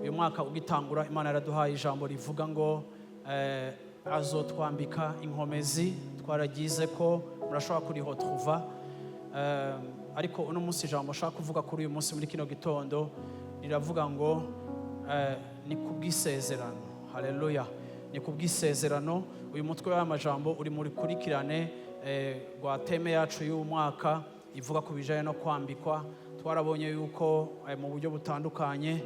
Uyu mwaka ugitangura Imana yaraduhaye ijambo rivuga ngo azotwambika inkomezi, twaragize ko murashobora kuriho Kuva, ariko uno munsi ijambo shaka kuvuga kuri uyu munsi muri kino gitondo riravuga ngo ni kubw'isezerano. Haleluya, ni kubw'isezerano. Uyu mutwe w'amajambo uri muri kurikirane rwa teme yacu y'uyu mwaka ivuga ku bijanye no kwambikwa. Twarabonye yuko mu buryo butandukanye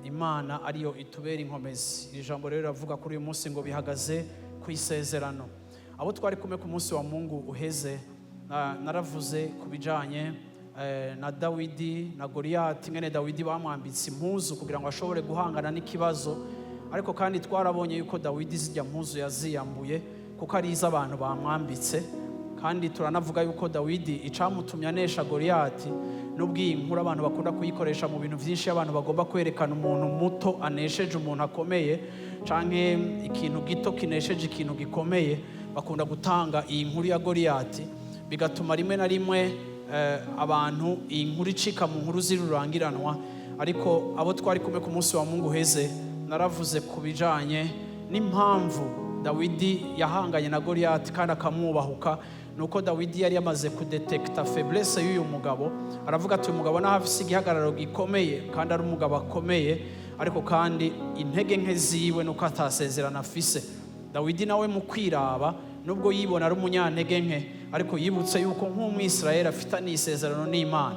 Imana ariyo itubera inkomezi. Iri jambo rero riravuga kuri uyu munsi ngo bihagaze kw'isezerano. Abo twari kumwe ku munsi wa Mungu uheze, naravuze ku bijanye na Dawidi na Goliyati, ngene Dawidi bamwambitse impuzu kugira ngo ashobore guhangana n'ikibazo, ariko kandi twarabonye yuko Dawidi zijya mpuzu yaziyambuye kuko ari iz'abantu bamwambitse. Kandi turanavuga yuko Dawidi icamutumye anesha Goliyati, nubwo iyi nkuru abantu bakunda kuyikoresha mu bintu byinshi, abantu bagomba kwerekana umuntu muto anesheje umuntu akomeye, canke ikintu gito kinesheje ikintu gikomeye, bakunda gutanga iyi nkuru ya Goliyati, bigatuma rimwe na rimwe abantu iyi nkuru icika mu nkuru zirurangiranwa. Ariko abo twari kumwe ku munsi wa Mungu heze, naravuze ku bijanye n'impamvu Dawidi yahanganye na Goliyati kandi akamwubahuka. Nuko Dawidi yari yamaze kudetekta faiblesse y'uyu mugabo, aravuga ati uyu mugabo naho afise igihagararo gikomeye kandi ari umugabo akomeye, ariko kandi intege nke ziwe nuko atasezerana afise. Dawidi nawe mu kwiraba, nubwo yibona ari umunyantege nke, ariko yibutse yuko nk'umwisirayeli afitaniye isezerano n'Imana,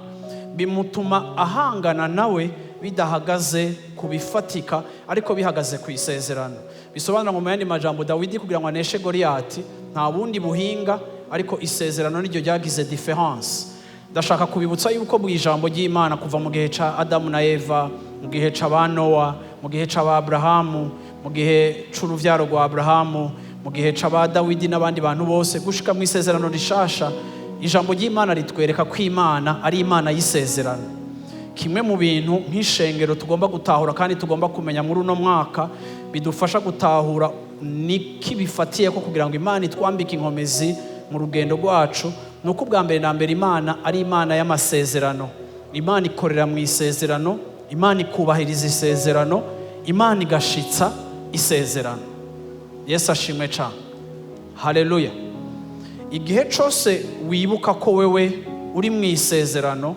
bimutuma ahangana nawe bidahagaze kubifatika, ariko bihagaze ku isezerano. Bisobanura mu yandi majambo, Dawidi kugira ngo aneshe Goliyati nta bundi buhinga, ariko isezerano niryo ryagize difference. Ndashaka kubibutsa yuko mu ijambo ry'Imana kuva mu gihe ca Adamu na Eva, mu gihe ca Nowa, mu gihe ca Aburahamu, mu gihe c'uruvyaro rwa Aburahamu, mu gihe ca Dawidi n'abandi bantu bose gushika mu isezerano rishasha, ijambo ry'Imana ritwereka ko Imana ari Imana y'isezerano. Kimwe mu bintu nk'ishengero tugomba gutahura kandi tugomba kumenya muri uno mwaka bidufasha gutahura niki bifatiye ko kugira ngo Imana itwambike inkomezi mu rugendo rwacu, nuko ubwa mbere na mbere Imana ari Imana y'amasezerano. Imana ikorera mu isezerano, Imana ikubahiriza isezerano, Imana igashitsa isezerano. Yesu ashimwe cyane. Haleluya. Igihe cyose wibuka ko wewe uri mu isezerano,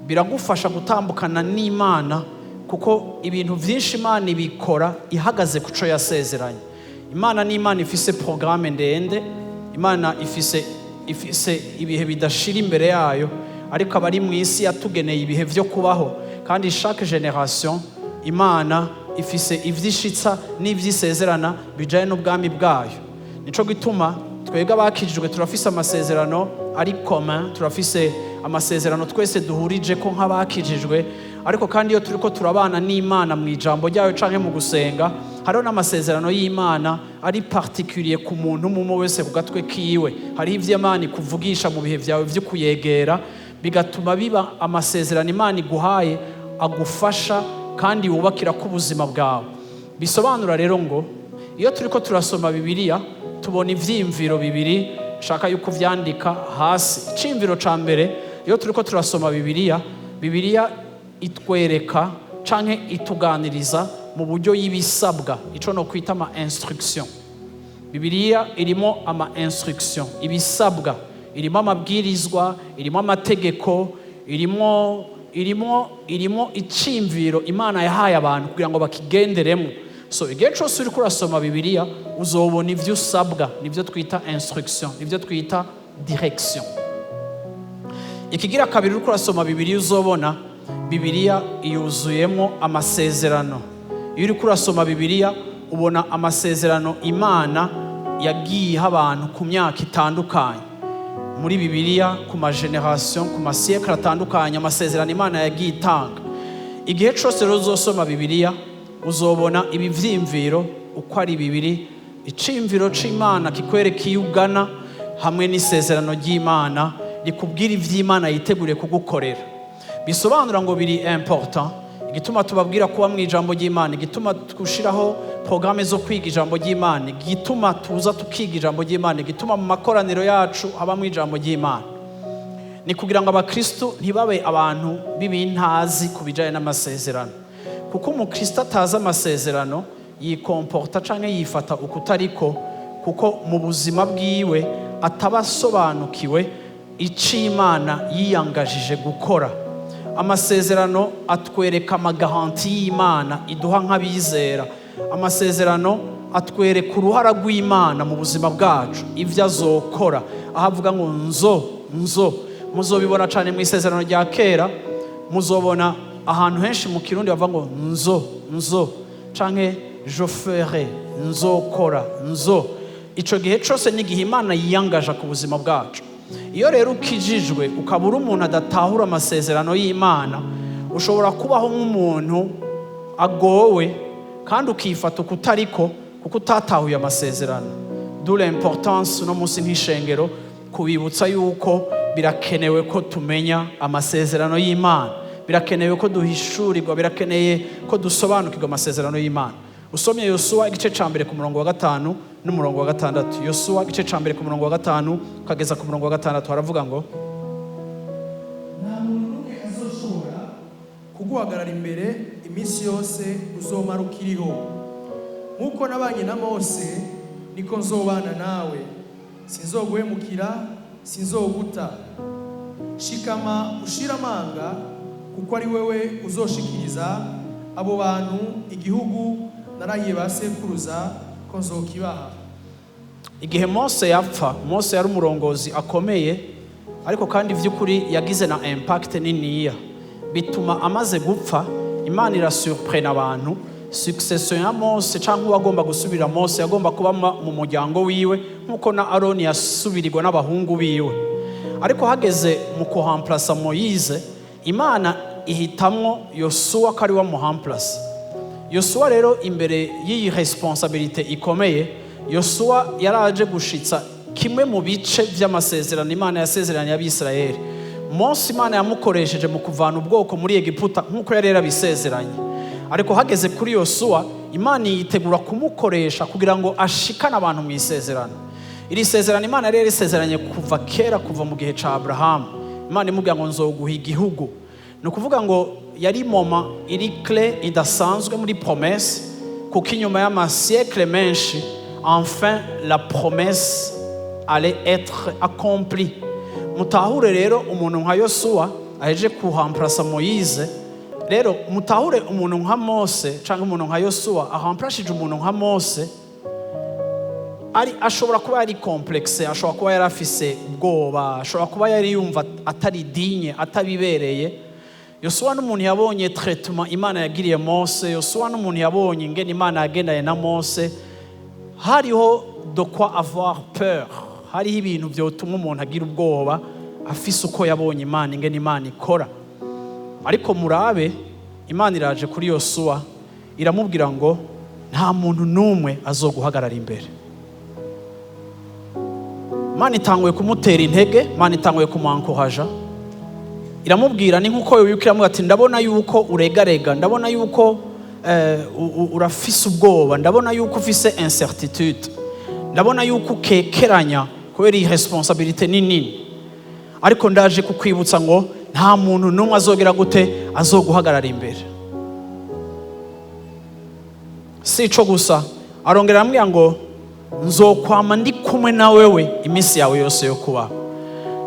biragufasha gutambukana n'Imana, kuko ibintu byinshi Imana ibikora ihagaze kuco yasezeranye. Imana ni Imana ifise programme ndende, Imana ifise ibihe bidashira imbere yayo, ariko abari mu isi yatugeneye ibihe byo kubaho, kandi chaque generation Imana ifise ivyishitsa n'ivyisezerana bijanye n'ubwami bwayo. Nico gituma twebwe abakijijwe turafise amasezerano ari commun, turafise amasezerano twese duhurije ko nk'abakijijwe, ariko kandi iyo turiko turabana n'Imana mu ijambo ryayo canke mu gusenga, hariho n'amasezerano y'Imana ari particulier ku muntu umwe wese ku gatwe kiwe. Hariho ivyo Imana ikuvugisha mu bihe vyawe vyo kuyegera, bigatuma biba amasezerano Imana iguhaye agufasha kandi wubakira ku buzima bwawe. Bisobanura rero ngo iyo turiko turasoma Bibiliya tubona ivyimviro bibiri, shaka yuko vyandika hasi. Icimviro ca mbere, iyo turiko turasoma Bibiliya itwereka canke ituganiriza mu buryo y'ibisabwa, ico no kwita ama instruction. Bibiliya irimo ama instruction, ibisabwa, irimo amabwirizwa, irimo amategeko, irimo icimviro Imana yahaye abantu kugira ngo bakigenderemo. So igihe cyose uri kurasoma Bibiliya uzobona ivyo usabwa, nivyo twita instruction, nivyo twita direction. Ikigira kabiri uri kurasoma Bibiliya uzobona Bibiliya yuzuyemo amasezerano. Iyo uri kurasoma Bibiliya ubona amasezerano Imana yagiye abantu ku myaka itandukanye. Muri Bibiliya ku ma generation, ku ma siècle atandukanye, amasezerano Imana yagiye itanga. Igihe cyose rero uzosoma Bibiliya uzobona ibi vyimviro uko ari bibiri, icimviro c'Imana kikwereka iyo ugana, hamwe n'isezerano ry'Imana rikubwira ivy'Imana yiteguriye kugukorera. Bisobanura ngo biri important. Igituma tubabwira kuba mu ijambo ry'Imana, igituma tugushiraho programme zo kwiga ijambo ry'Imana, igituma tuza tukiga ijambo ry'Imana, igituma mu makoraniro yacu haba mu ijambo ry'Imana, ni kugira ngo abakristo ntibabe abantu b'ibintazi ku bijanye n'amasezerano, kuko umukristo atazi amasezerano yikomporta canke yifata ukutariko, kuko mu buzima bwiwe atabasobanukiwe ico Imana yiyangajije gukora. Amasezerano atwereka amagaranti y'Imana iduha nk'abizera. Amasezerano atwereka uruhara rw'Imana mu buzima bwacu, ivyo azokora. Ahavuga ngo nzo muzobibona cane mu isezerano rya kera, muzobona ahantu henshi mu Kirundi bavuga ngo nzo canke je ferai, nzokora, ico gihe cose ni gihe Imana yiyangaje ku buzima bwacu. Iyo rero ukijijwe ukabura umuntu adatahura amasezerano y'Imana, ushobora kubaho nk'umuntu agowe kandi ukifata ukutariko, kuko utatahuye amasezerano. D'où l'importance no munsi nk'ishengero kubibutsa yuko birakenewe ko tumenya amasezerano y'Imana, birakenewe ko duhishurirwa, birakeneye ko dusobanukirwa amasezerano y'Imana. Usomye Yosuwa igice ca mbere ku murongo wa 5 n'umurongo wa 6. Yosuwa igice ca mbere ku murongo wa 5 kageza ku murongo wa 6 haravuga ngo nta muntu n'umwe azoshobora kuguhagarara imbere iminsi yose uzomara ukiriho. Nk'uko nabanye na Mose niko nzobana nawe, sinzoguhemukira, sinzoguta. Shikama ushira amanga, kuko ari wewe uzoshikiriza abo bantu igihugu narahiye basekuruza ko nzokibaha. Igihe Mose yapfa, Mose yari umurongozi akomeye, ariko kandi vy'ukuri yagize na impact niniya, bituma amaze gupfa Imana irasurprena abantu. Succession ya Mose cyangwa uwagomba gusubira Mose yagomba kuba mu muryango wiwe, nkuko na Aroni yasubirirwa n'abahungu biwe. Ariko hageze mu kuhamplasa Moise, Imana ihitamwo Yosuwa kari wa muhamplasa. Yosuwa rero imbere y'iyi responsabilité ikomeye, Yosuwa yaraje gushitsa kimwe mu bice vy'amasezerano Imana yasezeranye y'Abisirayeli. Mose Imana yamukoresheje mu kuvana ubwoko muri Egiputa nkuko yari yarabisezeranye. Ariko hageze kuri Yosuwa, Imana yitegura kumukoresha kugira ngo ashikane abantu mu isezerano. Iri sezerano Imana yari yarisezeranye kuva kera, kuva mu gihe ca Aburahamu. Imana imubwira ngo nzoguha igihugu. No kuvuga ngo yari moma iri clé idasanzwe muri promesse, kuko inyuma y'amasiècle menshi enfin la promesse allait être accomplie. Mutahure rero umuntu nka Yosuwa aheje kuhamplasa Moise. Rero mutahure umuntu nka Mose cyangwa umuntu nka Yosuwa ahamplashije umuntu nka Mose, ari ashobora kuba yari complexe, ashobora kuba yari afise ubwoba, ashobora kuba yari yumva atari digne, atabibereye. Yosuwa n'umuntu yabonye traitement Imana yagiriye Mose, Yosuwa n'umuntu yabonye ingene Imana yagendanye na Mose. Hariho de quoi avoir peur, hariho ibintu vyotuma umuntu agira ubwoba afise uko yabonye Imana, ingene Imana ikora. Ariko murabe Imana iraje kuri Yosuwa iramubwira ngo nta muntu n'umwe azoguhagarara imbere. Imana itanguye kumutera intege, Imana itanguye kumankohaja, iramubwira ni nkuko yubikira mu ati ndabona yuko uregarega, ndabona yuko urafise ubwoba, ndabona yuko ufise incertitude, ndabona yuko ukekeranya kubera iyi responsabilité nini. Ariko ndaje kukwibutsa ngo nta muntu n'umwe azogera gute azoguhagarara imbere. Si ico gusa, arongera amubwira ngo nzokwama ndi kumwe na wewe iminsi yawe yose yo kubaho.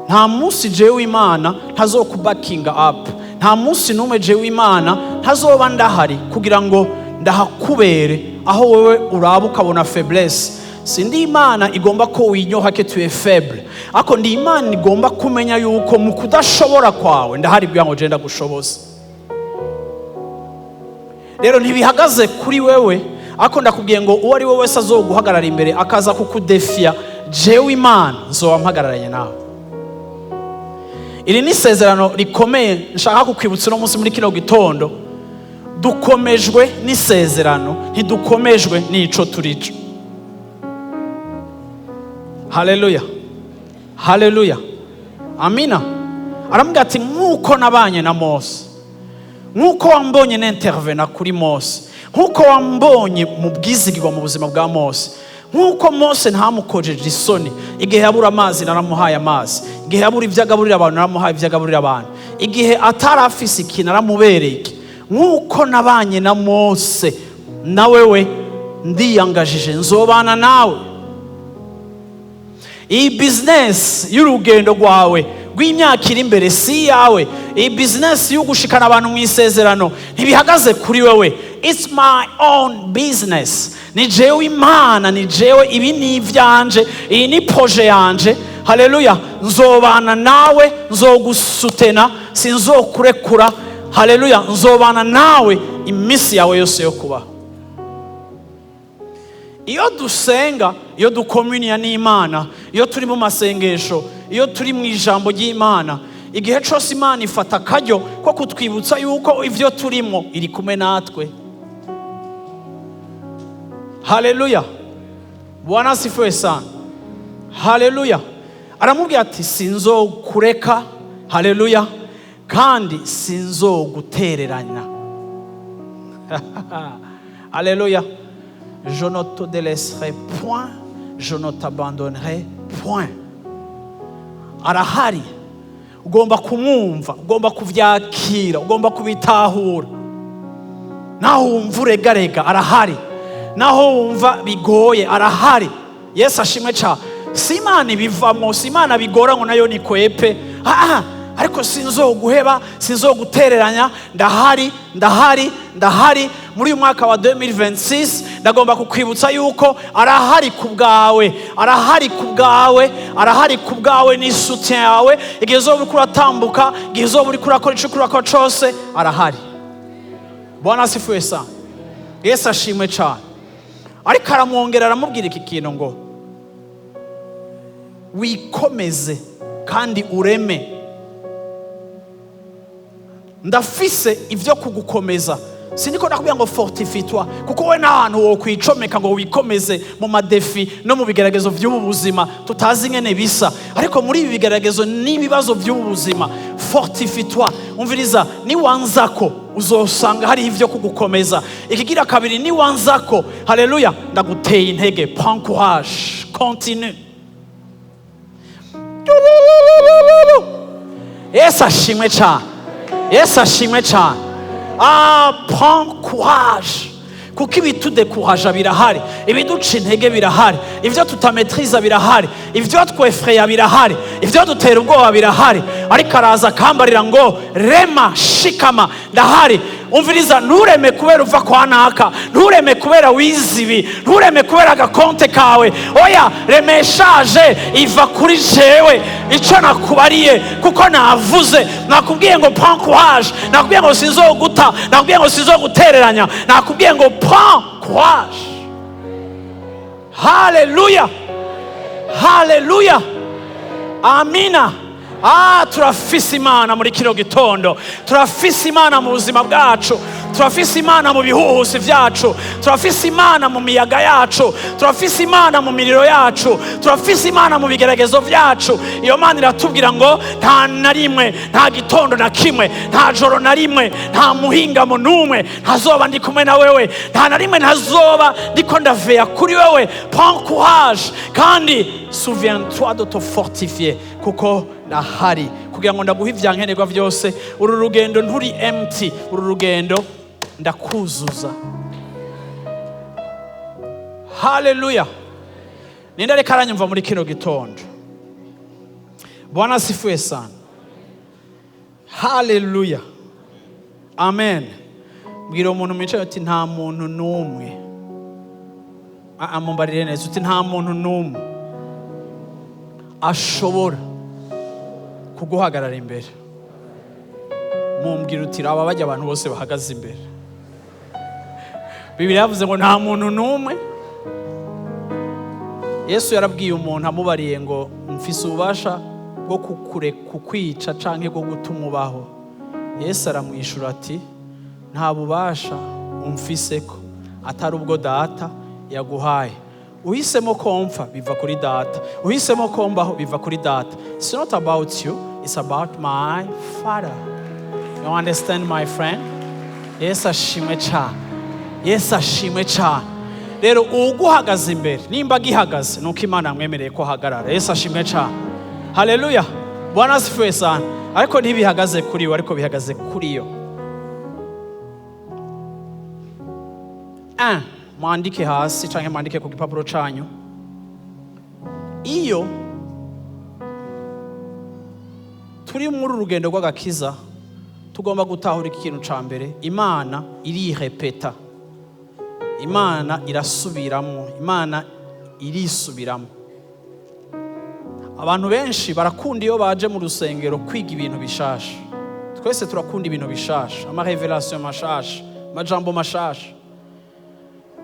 Nta munsi jewe Imana ntazokubakinga up, nta munsi n'umwe jewe Imana ntazoba ndahari kugira ngo ndahakubere aho wewe uraba ukabona faiblesse. Sindi Imana igomba ko winyoha ke tu es faible, ako ndi Imana igomba kumenya yuko mu kudashobora kwawe ndahari kugira ngo genda gushoboza. Rero ntibihagaze kuri wewe, ako ndakubwiye ngo uwo ari we wese azoguhagarara imbere akaza kukudefia, jewe Imana nzoba mpagararanye nawe. Iri ni isezerano rikomeye nshaka kukwibutsa no munsi muri kino gitondo. Dukomejwe n'isezerano, ntidukomejwe n'ico turico. Haleluya, haleluya, amina. Aramubwira ati nkuko nabanye na Mose, nkuko wambonye n'intervena kuri Mose, nkuko wambonye mu bwizigirwa mu buzima bwa Mose, nk'uko Mose ntamukojeje isoni igihe yabura amazi naramuhaye amazi, igihe yabura ibyo agaburira abantu naramuhaye ibyo agaburira abantu, igihe atari afise ikintu naramubereye, nk'uko nabanye na Mose na wewe ndiyangajije nzobana nawe. Iyi business y'urugendo rwawe rw'imyaka iri imbere si yawe. Iyi business yo gushikana abantu mu isezerano ntibihagaze kuri wewe. It's my own business. Ni jewe Imana, ni jewe, ibi ni ivyanje, iyi ni projet yanje. Haleluya. Nzobana nawe, nzogusutena, sinzokurekura. Haleluya. Nzobana nawe imisi yawe yose yo kubaho. Iyo dusenga, iyo dukomunia n'Imana, iyo turi mu masengesho, iyo turi mu ijambo ry'Imana, igihe cyose Imana ifata akaryo ko kutwibutsa yuko ivyo turimo iri kumwe natwe. Haleluya. Bwana asifiwe sana. Haleluya. Aramubwira ati sinzokureka. Haleluya. Kandi sinzogutererana. Haleluya. Je ne te délaisserai point, je ne t'abandonnerai point. Arahari. Ugomba kumwumva, ugomba kuvyakira, ugomba kubitahura. Naho wumva uregarega arahari, naho wumva bigoye arahari. Yesu ashimwe cyane. Si Imana ibivamo, si Imana bigora ngo nayo nikwepe. Ariko sinzoguheba, sinzogutereranya. Ndahari muri uyu mwaka wa 2026. Ndagomba kukwibutsa yuko arahari ku bwawe ni soutien yawe. Igihe uzoba uriko uratambuka, igihe uzoba uriko urakora ico urakora cose, arahari. Bwana asifiwe sana. Yesu ashimwe cyane. Ariko aramwongera aramubwira iki kintu ngo wikomeze kandi ureme. Ndafise ivyo kugukomeza. Siniko nakubwira ngo fortifie-toi, kuko we n'ahantu wo kwicomeka ngo wikomeze mu madefi no mu bigeragezo by'ubu buzima tutazi ngene bisa. Ariko muri ibi bigeragezo n'ibibazo by'ubu buzima, fortifie-toi. Umviriza, ni wanzako uzosanga hari ivyo kugukomeza. Ikigira kabiri, ni wanzako, haleluya, ndaguteye intege. Prends courage, continue. Yesu ashimwe cyane. Yesu ashimwe cyane. Prends courage. Kuko ibitudekuraja birahari, ibiduca intege birahari, ivyo tutametriza birahari, ivyo twefreya birahari, ivyo dutera ubwoba birahari. Ariko araza akambarira ngo rema, shikama, ndahari. Umviriza, ntureme kubera uva kwa naka, ntureme kubera wizibi, ntureme kubera agakonte kawe. Oya, remeshaje iva kuri jewe. Ico nakubariye kuko navuze, nakubwiye ngo prends courage, nakubwiye ngo sinzoguta, nakubwiye ngo sinzogutereranya, nakubwiye ngo prends courage. Haleluya. Haleluya. Amina. Turafise Imana muri kino gitondo. Turafise Imana mu buzima bwacu. Turafise Imana mu bihuhusi vyacu. Turafise Imana mu miyaga yacu. Turafise Imana mu miriro yacu. Turafise Imana mu bigeragezo vyacu. Iyo Mana iratubwira ngo nta na rimwe, nta gitondo na kimwe, nta joro na rimwe, nta muhingamo n'umwe ntazoba ndi kumwe na wewe. Nta na rimwe ntazoba ndiko ndaveya kuri wewe. Prends courage kandi souviens-toi de te fortifier, kuko ndahari kugira ngo ndaguhe ivyankenerwa vyose. Uru rugendo nturi empty, uru rugendo ndakuzuza. Haleluya. Ninde reka aranyumva muri kino gitondo? Bwana asifiwe sana. Haleluya. Amen. Bwira umuntu mwicaye uti nta muntu n'umwe. Mumbarire neza uti nta muntu n'umwe ashobora kuguhagarara imbere. Mumbwira uti aba bajya abantu bose bahagaze imbere. Bibiri yavuze ngo nta muntu n'umwe. Yesu yarabwiye umuntu amubariye ngo mfise ububasha bwo kukwica canke bwo gutuma ubaho. Yesu aramwishura ati nta bubasha umfiseko atari ubwo data yaguhaye. Uhisemo komfa biva kuri data, uhisemo kombaho biva kuri data. It's not about you, it's about my Father. You understand, my friend? Yesu ashimwe cyane. Yesu ashimwe cyane. rero uguhagaze imbere nimba gihagaze nuko Imana yamwemereye ko hagarara. Yesu ashimwe cyane. Haleluya. Bwana asifiwe sana. Ariko ntibihagaze kuri we, ariko bihagaze kuri yo. Mwandike hasi canke mwandike ku gipapuro canyu. Iyo turi muri urugendo rw'agakiza tugomba gutahura ikintu ca mbere, Imana irihepeta, Imana irasubiramo, Imana irisubiramo. Abantu benshi barakunda iyo baje mu rusengero kwiga ibintu bishasha. Twese turakunda ibintu bishasha, ama revelation mashasha, majambo mashasha.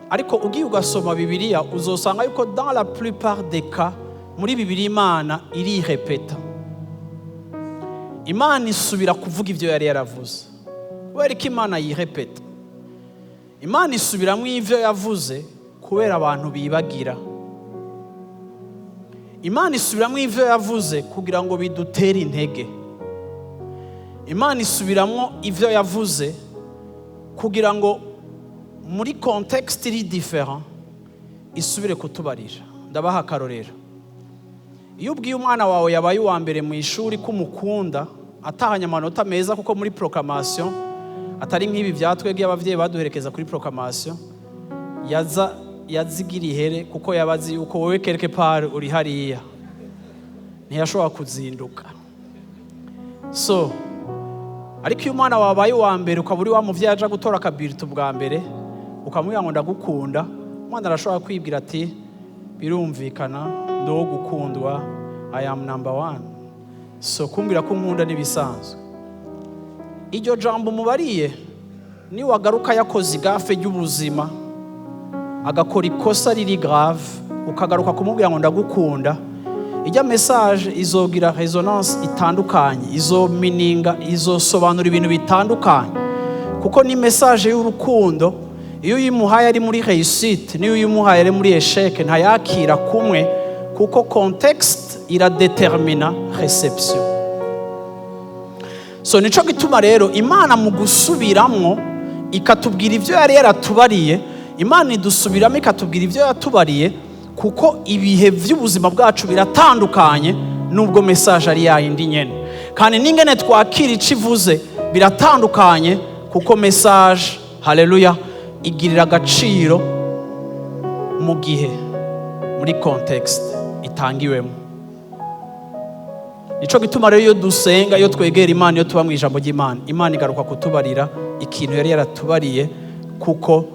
Ariko ugiye ugasoma Bibiliya uzosanga yuko dans la plupart des cas muri Bibiri Imana irihepeta. Imana isubira kuvuga ivyo yari yaravuze. Kubera ko Imana yirepeta. Imana isubiramo ivyo yavuze kubera abantu bibagira. Imana isubiramo ivyo yavuze kugira ngo bidutere intege. Imana isubiramo ivyo yavuze kugira ngo muri context iri different isubire kutubarira. Ndabaha akarorero. Iyo ubwiye umwana wawe yabaye uwa mbere mu ishuri kumukunda, atahanye amanota meza kuko muri proclamation atari nk'ibi byatwege abavyeyi baduherekeza kuri proclamation, yazigira ihere kuko yabazi yuko wowe quelque part uri hariya, ntiyashobora kuzinduka. So ariko iyo umwana wabaye uwa mbere ukaba uri wa muvyeyi aja gutora akabirito bwa mbere ukamubwira ngo ndagukunda, umwana arashobora kwibwira ati birumvikana ndo gukundwa, I am number one. So kumbwira ko nkunda nibisanzwe. Iryo jambo mubariye ni wagaruka yakoze igafe y'ubuzima agakora ikosa riri grave, ukagaruka kumubwira ngo ndagukunda, ijya message izogira resonance itandukanye, izo meaninga, izosobanura ibintu bitandukanye, kuko ni message y'urukundo. Iyo uyimuhaye ari muri réussite niyo uyimuhaye ari muri échec ntayakira kumwe, kuko context iradetermina reception. So nico gituma rero Imana mu gusubiramwo ikatubwira ivyo yari yaratubariye, Imana idusubiramo ikatubwira ivyo yatubariye, kuko ibihe vy'ubuzima bwacu biratandukanye nubwo message ari yayindi nyene, kandi n'ingene twakira icivuze biratandukanye, kuko message, haleluya, igirira agaciro mu gihe muri context itangiwemo. Nico gituma rero iyo dusenga, iyo twegera Imana, iyo tuba mu ijambo ry'Imana, Imana igaruka kutubarira ikintu yari yaratubariye, kuko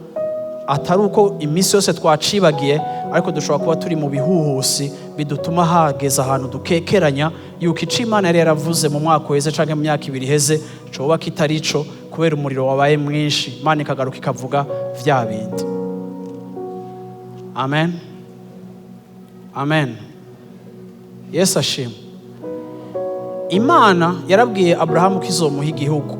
atari uko iminsi yose twacibagiye, ariko dushobora kuba turi mu bihuhusi bidutuma hageza ahantu dukekeranya yuko ico Imana yari yaravuze mu mwaka weze canke mu myaka ibiri heze coba kitari ico, kubera umuriro wabaye mwinshi, Imana ikagaruka ikavuga vya bindi. Amen. Amen. Yesu ashimwe. Imana yarabwiye Aburahamu ko izomuha igihugu.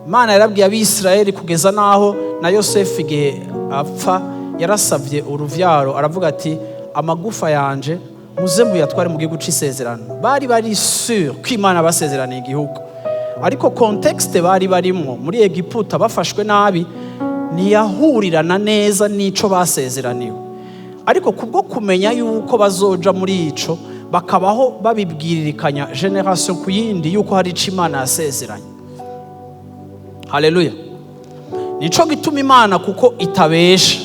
Imana yarabwiye Abisirayeli kugeza naho na Yosefu igihe apfa yarasavye uruvyaro, aravuga ati amagufa yanje muze muyatware mu gihugu c'isezerano. Bari sûr ko Imana basezeraniye igihugu, ariko context bari barimwo muri Egiputa bafashwe nabi ntiyahurirana neza n'ico basezeraniwe. Ariko kubwo kumenya yuko bazoja muri ico, bakabaho babibwiririkanya generation ku yindi yuko hari ico Imana yasezeranye. Haleluya. Nico gituma Imana kuko itabesha,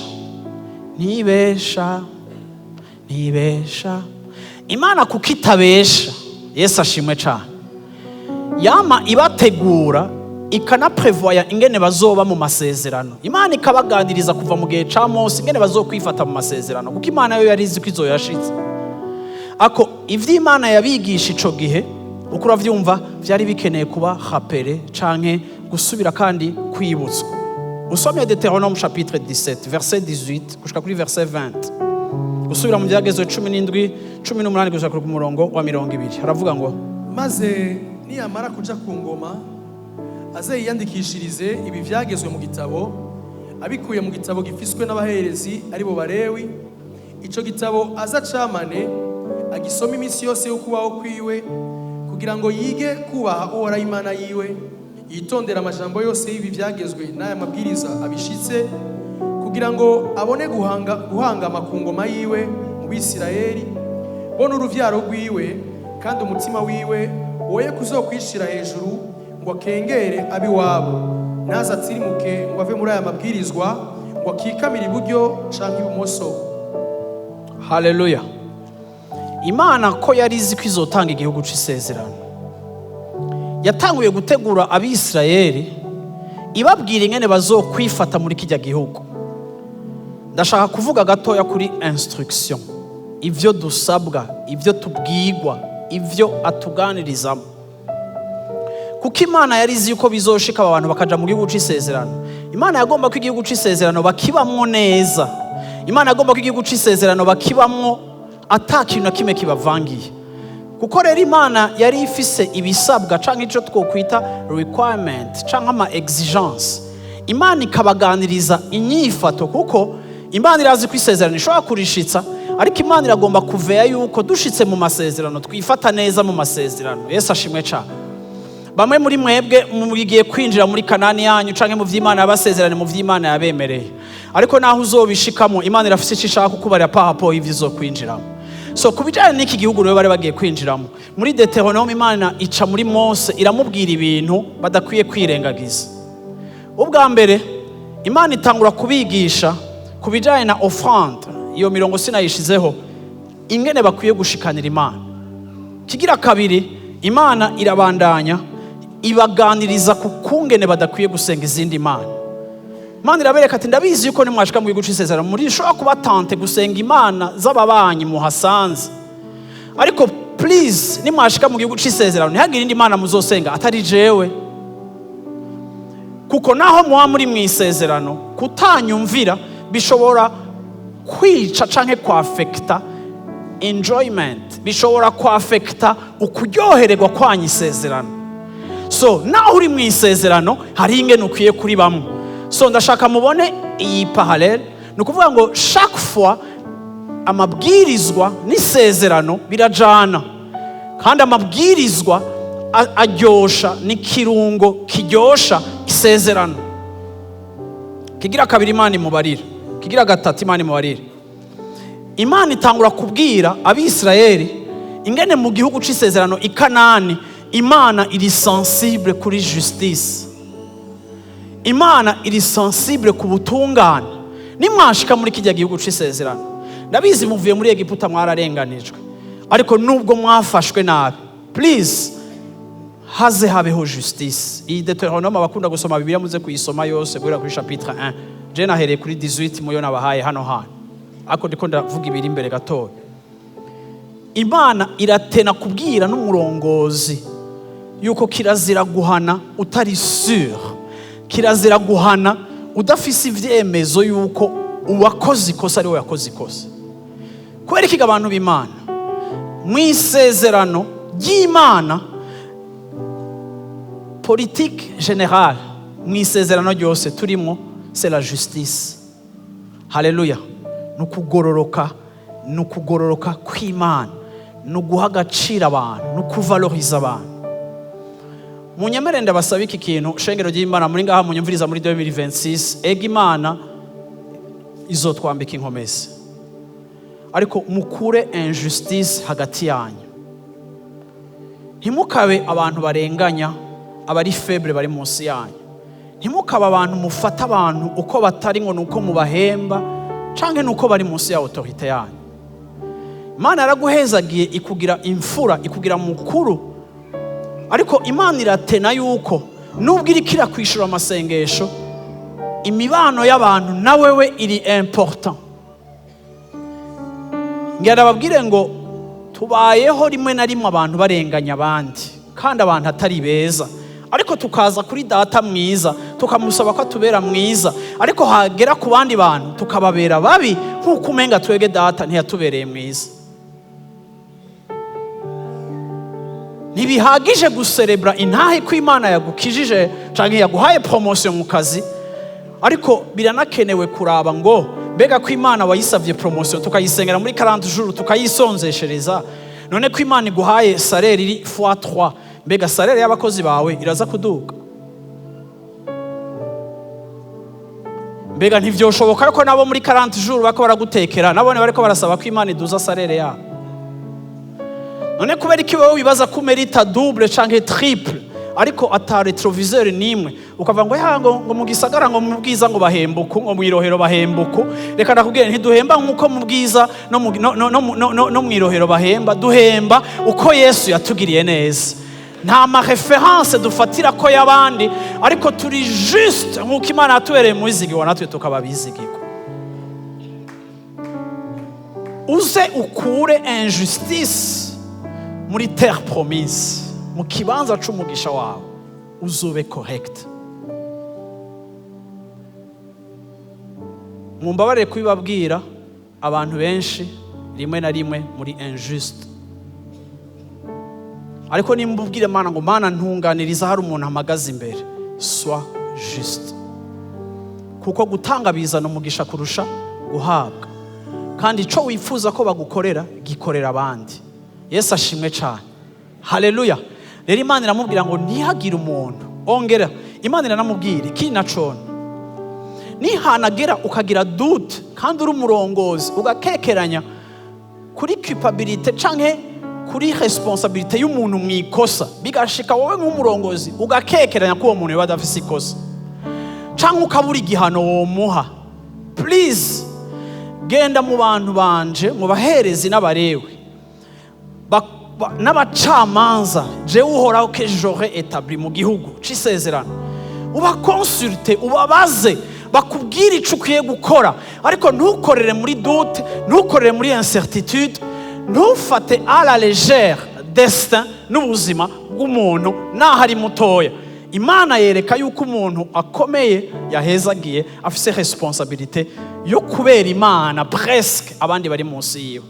ntibesha. Imana kuko itabesha, Yesu ashimwe cyane, yama ibategura ikanaprevoya ingene bazoba mu masezerano. Imana ikabaganiriza kuva mu gihe ca Mose ingene bazokwifata mu masezerano, kuko Imana yo yarizi ko izoyashitse. Ako ivyo Imana yabigisha ico gihe uko uravyumva vyari bikeneye kuba rappelé canke gusubira kandi kwibutswa. Usomye Deutéronome chapitre 17 verset 18 gushika kuri verset 20, usubira mu Bihagaze 17 18 gushika ku murongo wa 20, haravuga ngo maze niyamara kuja ku ngoma aze yiyandikishirize ibi vyagezwe mu gitabo, abikuye mu gitabo gifiswe n'abaherezi aribo Balewi. Ico gitabo azacamane agisoma iminsi yose yo kubaho kwiwe, kugira ngo yige kubaha Uhoraho Imana yiwe, yitondera amajambo yose y'ibi vyagezwe n'aya mabwiriza abishitse, kugira ngo abone guhangama ku ngoma yiwe mu Bisirayeli bo n'uruvyaro rwiwe, kandi umutima wiwe woye kuzokwishira hejuru ngo akengere abiwabo, naza atsirimuke ngo ave muri aya mabwirizwa ngo akikamire iburyo canke ibumoso. Haleluya. Imana ko yari izi ko izotanga igihugu c'isezerano, yatanguye gutegura Abisirayeli ibabwira ingene bazokwifata muri kijya gihugu. Ndashaka kuvuga gatoya kuri instruction, ivyo dusabwa, ivyo tubwirwa, ivyo atuganirizamo. Kuko Imana yari izi yuko bizoshika abantu bakaja mu gihugu c'isezerano. Imana yagomba ko igihugu c'isezerano bakibamwo neza. Imana yagomba ko igihugu c'isezerano bakibamwo ata kintu na kimwe kibavangiye. Kuko rero Imana yari ifise ibisabwa canke ico twokwita requirement canke ama exigence. Imana ikabaganiriza inyifato, kuko Imana irazi ko isezerano ishobora kurishitsa, ariko Imana iragomba kuveya yuko dushitse mu masezerano twifata neza mu masezerano. Yesu ashimwe cyane. Bamwe muri mwebwe mugiye kwinjira muri Kanani yanyu canke mu vy'Imana yabasezerane, mu vy'Imana yabemereye, ariko naho uzobishikamo Imana irafise ico ishaka kukubarira pahapo ivyo uzokwinjiramo. So kubijanye n'iki gihugu rero bari bagiye kwinjiramo, muri Deuteronome Imana ica muri Mose iramubwira ibintu badakwiye kwirengagiza. Ubwa mbere Imana itangura kubigisha kubijanye na offrande, iyo mirongo sinayishizeho, ingene bakwiye gushikanira Imana. Kigira kabiri Imana irabandanya ibaganiriza ku kungene badakwiye gusenga izindi mana. Imana irabereka ati ndabizi yuko nimwashika mu gihugu c'isezerano muri shobora kuba tante gusenga imana z'ababanyi muhasanze, ariko please nimwashika mu gihugu c'isezerano ntihagire indi mana muzosenga atari jewe. Kuko naho muba muri mw'isezerano, kutanyumvira bishobora kwica canke kwafekta enjoyment, bishobora kwafekta ukuryohererwa kwanya isezerano. So naho uri mw'isezerano hari ingene ukwiye kuri bamwe. So ndashaka mubone iyi parallel, ni ukuvuga ngo chaque fois amabwirizwa n'isezerano birajana, kandi amabwirizwa aryosha ni kirungo kiryosha isezerano. Kigira kabiri Imana imubarira, kigira gatatu Imana imubarira. Imana itangura kubwira Abisirayeli ingene mu gihugu c'isezerano i Kanani Imana iri sensible kuri justice. Imana iri sensible ku butungane. Nimwashika muri kijya gihugu c'isezerano, ndabizi muvuye muri Egiputa mwararenganijwe, ariko nubwo mwafashwe nabi, please haze habeho justice. Iyi Deuteronome abakunda gusoma Bibiliya muze kuyisoma yose guhera kuri chapitre 1. Je nahereye kuri 18 muyo nabahaye hano. Ako ndiko ndavuga ibiri imbere gatoya. Imana iratena kubwira n'umurongozi yuko kirazira guhana utari sûr, kirazira guhana udafise ivyemezo yuko uwakoze ikosa ari we yakoze ikosa. Kubera iki abantu b'Imana mw'isezerano ry'Imana, politique générale mw'isezerano ryose turimo, c'est la justice. Haleluya. Nukugororoka kw'Imana, nuguha agaciro abantu, nukuvaloriza abantu. Munyemere ndabasaba iki kintu, shengero ry'Imana muri ngaha munyumviriza muri 2026, ega Imana izotwambika inkomezi, ariko mukure injustice hagati yanyu. Ntimukabe abantu barenganya abari faible bari munsi yanyu. Ntimukabe abantu mufata abantu uko batari ngo nuko mubahemba canke nuko bari munsi ya autorite yanyu. Imana yaraguhezagiye ikugira imfura, ikugira mukuru, ariko Imana iratena yuko nubwo irikira kwishura amasengesho, imibano y'abantu na wewe iri important. Ngira babwire ngo tubayeho rimwe na rimwe abantu barenganya abandi, kandi abantu atari beza, ariko tukaza kuri data mwiza tukamusaba ko atubera mwiza, ariko hagera ku bandi bantu tukababera babi nk'uko umenga twege data ntiyatubereye mwiza. Ntibihagije guserebra intahe ko Imana yagukijije canke yaguhaye promotion mu kazi, ariko biranakenewe kuraba ngo mbega ko Imana wayisavye promotion tukayisengera muri 40 jours tukayisonzeshereza, none ko Imana iguhaye salaire iri x3, mbega salaire y'abakozi bawe iraza kuduga? mbega ntivyoshoboka ariko nabo muri 40 jours bako baragutekera nabone bariko barasaba ko Imana iduza salere yabo. None kubera iki wowe wibaza ko merita double canke triple ariko ata retroviseur nimwe ukava ngo ngo mu gisagara ngo mu bwiza ngo bahembuku ngo mwirohero bahembuku reka nakubwire ntiduhemba nkuko mu bwiza no mwirohero bahemba duhemba uko Yesu yatugiriye neza. Nta ma reference dufatira ko yabandi ariko turi juste nkuko Imana yatubereye mu izigirwa natwe tukababizigirwa. Uze ukure injustice muri terre promise mu kibanza c'umugisha wawe uzobe correct. Mumbabarire kubibabwira abantu benshi rimwe na rimwe muri injuste ariko nimbubwire Mana ngo Mana ntunganiriza hari umuntu amagaze imbere soit juste kuko gutanga bizana umugisha kurusha guhabwa kandi ico wifuza ko bagukorera gikorera abandi. Yesu ashimwe cyane. Haleluya. Rero Imana iramubwira ngo ntihagire umuntu ongera. Imana iranamubwira iki nacone nihanagera ukagira doute kandi uri umurongozi ugakekeranya kuri culpabilité canke kuri responsabilité y'umuntu mwikosa bigashika wowe nk'umurongozi ugakekeranya ko uwo muntu yoba adafise ikosa canke ukabura igihano womuha, please genda mu bantu banje mu baherezi n'abarewe n'abacamanza jewe uhoraho que j'aurais établi mu gihugu c'isezerano ubakonsulte ubabaze bakubwira ico ukwiye gukora ariko ntukorere muri doute ntukorere muri incertitude ntufate à la légère destin n'ubuzima bw'umuntu naho ari mutoya. Imana yereka yuko umuntu akomeye yahezagiye afise responsabilité yo kubera Imana presque abandi bari munsi yiwe.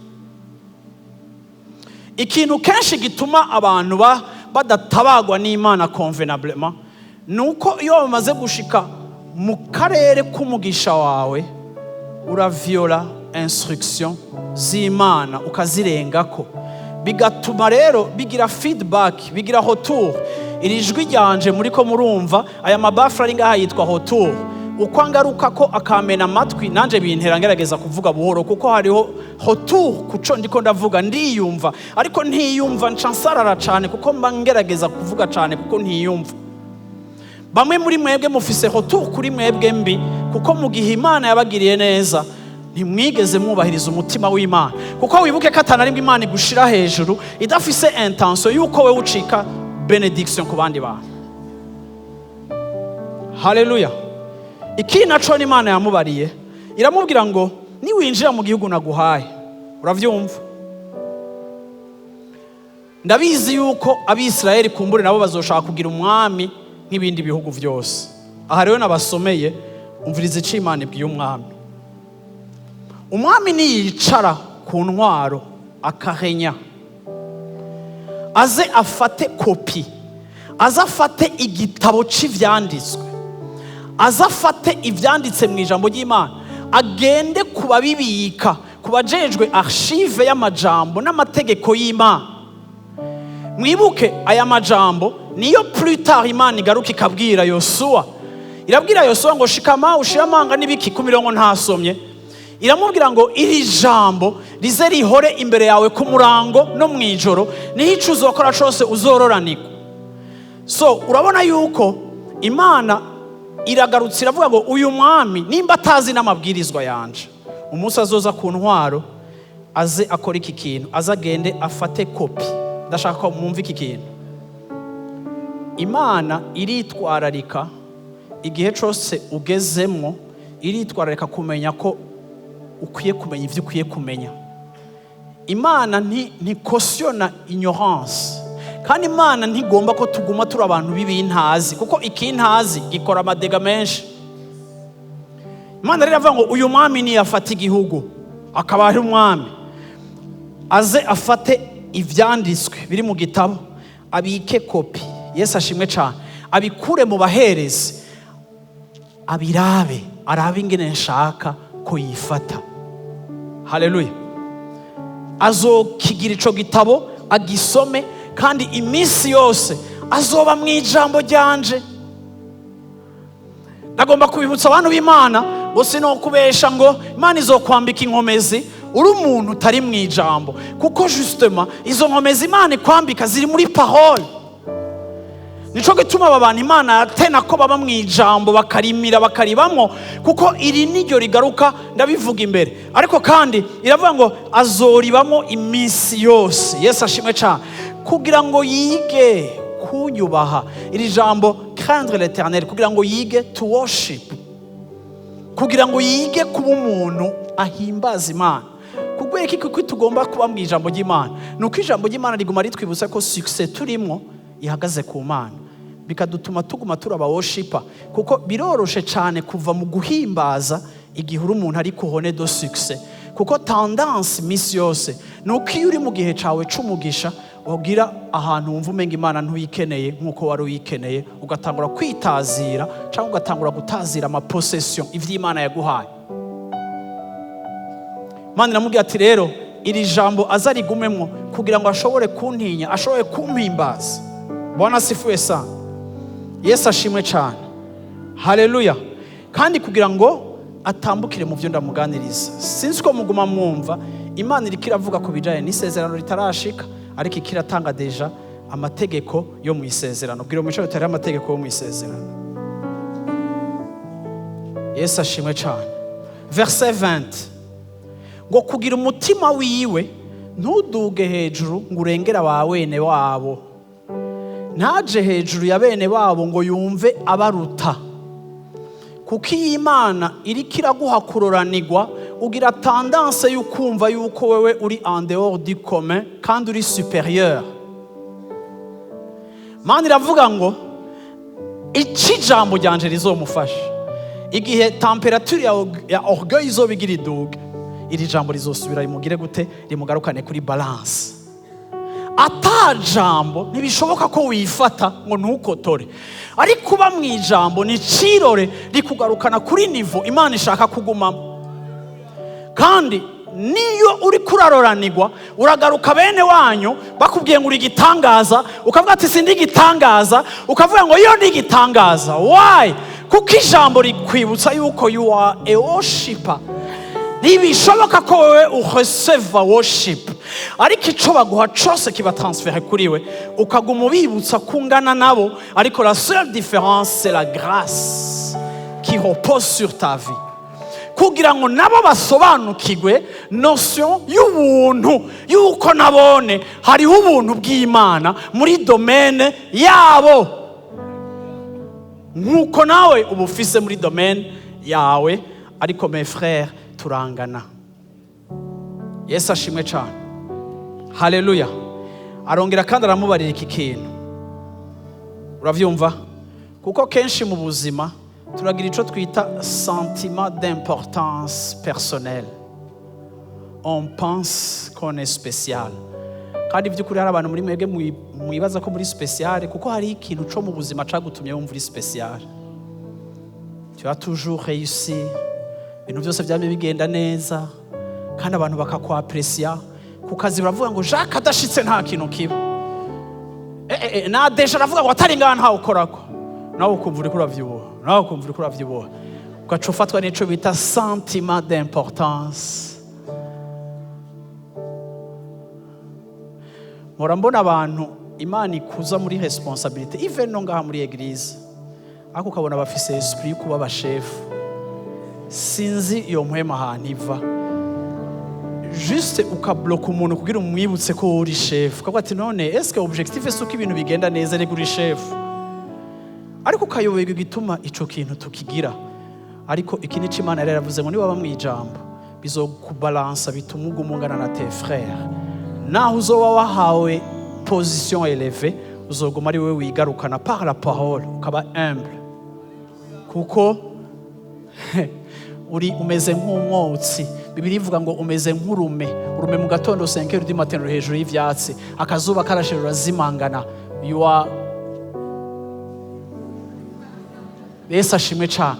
Ikintu kenshi gituma abantu badatabagwa n'Imana convenablement nuko iyo bamaze gushika mu karere k'umugisha wawe uraviola instruction z'Imana ukazirengako bigatuma rero bigira feedback bigira retour. Iri jwi ryanje muriko murumva aya mabafra ari ngaha yitwa retour uko angaruka ko akamena amatwi nanje bintera ngerageza kuvuga buhoro kuko hariho retour kuco ndiko ndavuga ndiyumva ariko ntiyumva ncansarara cyane kuko mba ngerageza kuvuga cyane kuko ntiyumva. Bamwe muri mwebwe mufise retour kuri mwebwe mbi kuko mu gihe Imana yabagiriye neza ntimwigeze mwubahiriza umutima w'Imana kuko wibuke ko atanarimwe Imana igushira hejuru idafise intention yuko we ucika benediction ku bandi bantu. Haleluya. Iki naco Imana yamubariye iramubwira ngo niwinjira mu gihugu naguhaye uravyumva ndabizi yuko abisirayeli kumbure nabo bazoshaka kugira umwami nk'ibindi bihugu byose. Aha rero nabasomeye umvirize ico Imana ibwiye umwami. Umwami niyicara ku ntwaro akahenya aze afate kopi aze afate igitabo c'ivyanditswe aze afate ivyanditse mu ijambo ry'Imana agende kubabibika kubajejwe archive y'amajambo n'amategeko y'Imana. Mwibuke aya majambo niyo plus tard Imana igaruka ikabwira Yosuwa irabwira Yosuwa ngo shikama ushiramanga n'ibiki ku mirongo ntasomye iramubwira ngo iri jambo rize rihore imbere yawe ku murango no mwijoro niho ico uzokora cose uzororanirwa. So urabona yuko Imana iragarutse iravuga ngo uyu mwami nimba atazi n'amabwirizwa yanje umunsi azoza ku ntwaro aze akora iki kintu aze agende afate kopi. Ndashaka ko mwumva iki kintu. Imana iritwararika igihe cose ugezemwo iritwararika kumenya ko ukwiye kumenya ivyo ukwiye kumenya. Imana ntikosiona ignorance kandi Imana ntigomba ko tuguma turi abantu b'ibintazi kuko ikintazi gikora amadega menshi. Imana rero avuga ngo uyu mwami ni afata igihugu akaba ari umwami aze afate ivyanditswe biri mu gitabo abike kopi. Yesu ashimwe cyane. Abikure mu baherezi abirabe arabe ingene nshaka ko yifata. Haleluya. Azokigira ico gitabo agisome kandi iminsi yose azoba mu ijambo ryanje. Nagomba kubibutsa abantu b'Imana sinokubesha ngo Imana izokwambika inkomezi uri umuntu utari mu ijambo, kuko justement izo nkomezi Imana ikwambika ziri muri parole. Nico gituma aba bantu Imana yatena ko baba mu ijambo bakarimira bakaribamwo, kuko iri niryo rigaruka. Ndabivuga imbere, ariko kandi iravuga ngo azoribamo iminsi yose. Yesu ashimwe cyane. Kugira ngo yige kunyubaha, iri jambo craindre l'éternel, kugira ngo yige to worship, kugira ngo yige kuba umuntu ahimbaza Imana. Kubera ko tugomba kuba mu ijambo ry'Imana, nuko ijambo ry'Imana riguma ritwibutsa ko success turimo ihagaze ku Mana, bikadutuma tuguma turaba worshipa. Kuko biroroshe cyane kuva mu guhimbaza igihe uri umuntu ari kuhone do success, kuko tendance misi yose nuko iyo uri mu gihe cawe c'umugisha ugira ahantu wumva umenga Imana ntuyikeneye nkuko wari uyikeneye, ugatangura kwitazira cyangwa ugatangura gutazira ama possession ivy'Imana yaguhaye. Imana iramubwira ati rero iri jambo azarigumemwo kugira ngo ashobore kuntinya, ashobore kumpimbaza. Bwana asifiwe sana. Yesu ashimwe cyane. Haleluya. Kandi kugira ngo atambukire mu byo ndamuganiriza, sinzi ko muguma mwumva Imana iriko iravuga ku bijanye n'isezerano ritarashika, ariko ikiratanga deja amategeko yo mu isezerano. Bwira mu cyo tari amategeko yo mu isezerano. Yesu ashimwe cyane. Verset 20 ngo kugira umutima wiwe ntuduge hejuru ngo urengera abawene wabo, ntaje hejuru ya bene wabo ngo yumve abaruta. Kuko iyi Imana iriko iraguha kuroranirwa, ugira tendance y'ukumva yuko wewe uri en dehors du commun kandi uri supérieur. Imana iravuga ngo iki jambo ryanje rizomufasha igihe temperature ya orgueil izobigira iduga, iri jambo rizosubira rimugire gute, rimugarukane kuri balance. Ata jambo ntibishoboka ko wifata ngo ntukotore, ariko kuba mu ijambo ni cirore rikugarukana kuri nivo Imana ishaka kugumamo. Kandi niyo uri kuraroranirwa uragaruka bene wanyu bakubwiye ngo uri gitangaza, ukavuga ati sindi gitangaza, ukavuga ngo iyo ndi gitangaza. Why? Kuko ijambo rikwibutsa yuko you are a worshiper. Ntibishoboka ko wewe ureceva worship, ariko ico baguha cose kiba transféré kuri we, ukaguma ubibutsa kungana nabo. Ariko la seule différence c'est la grâce qui repose sur ta vie, kugira ngo nabo basobanukirwe notion y'ubuntu, yuko nabone hariho ubuntu bw'Imana muri domaine yabo, nkuko nawe ubufise muri domaine yawe. Ariko mes frères, turangana. Yesu ashimwe cyane. Haleluya. Arongera kandi aramubarira iki kintu, uravyumva? Kuko kenshi mu buzima turagira ico twita sentiment d'importance personnelle. On pense qu'on est spécial. Kandi by'ukuri hari abantu muri mwebwe mwibaza ko muri spécial, kuko hari ikintu co mu buzima cagutumye wumva uri spécial. Tu as toujours réussi, ibintu byose byame bigenda neza, kandi abantu bakakwaprecia. Ku kazi baravuga ngo Jacques adashitse nta kintu kiba. Na deja aravuga ngo atari ngana nta ukorako. Nawe ukumva uri kuravyibuha. Ugaca ufatwa n'ico bita sentiment d'importance. Mpora mbona abantu Imana ikuza muri responsabilité, even no ngaha muri eglise, ako ukabona bafise esprit yo kuba abashefu. Sinzi iyo mpwema ahantu iva. Juste ukabloka umuntu kugira umwibutse ko uri chef, ukavuga ati none eske objectif est uko ibintu bigenda neza rego uri chef, ariko ukayoberwa igituma ico kintu tukigira. Ariko iki ni Imana yari yaravuze ngo niba mu ijambo bizokubalansa, bituma ugumungana na tes frères. Naho uzoba wahawe position élevée, uzoguma ari wewe wigarukana par la parole, ukaba humble, kuko uri umeze nk'umwotsi. Bibiri ivuga ngo umeze nk'urume mu gatondo 5h du matin hejuru y'ivyatsi, akazuba karashirura zimangana. You are Yesu ashimwe cyane.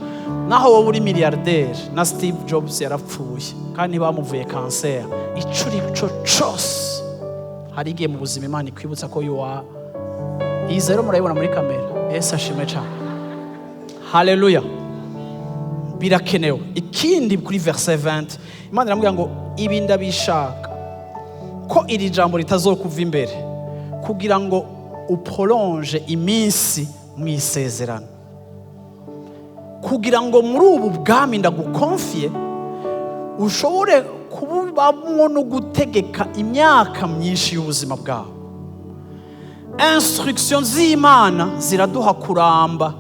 Naho wowe uri milliardaire na Steve Jobs yarapfuye kandi bamuvuye cancer, icuri cyo cyose hari igihe mu buzima Imana ikwibutsa ko you are. Izero murayibona muri kamera. Yesu ashimwe cyane. Haleluya. birakenewe. Ikindi kuri verset 20 Imana iramubwira ngo ibi ndabishaka ko iri jambo ritazokuva imbere kugira ngo uprolonge iminsi mw'isezerano, kugira ngo muri ubu bwami ndagukonfiye ushobore kubamwo no gutegeka imyaka myinshi y'ubuzima bwawe. Instruction z'Imana ziraduha kuramba.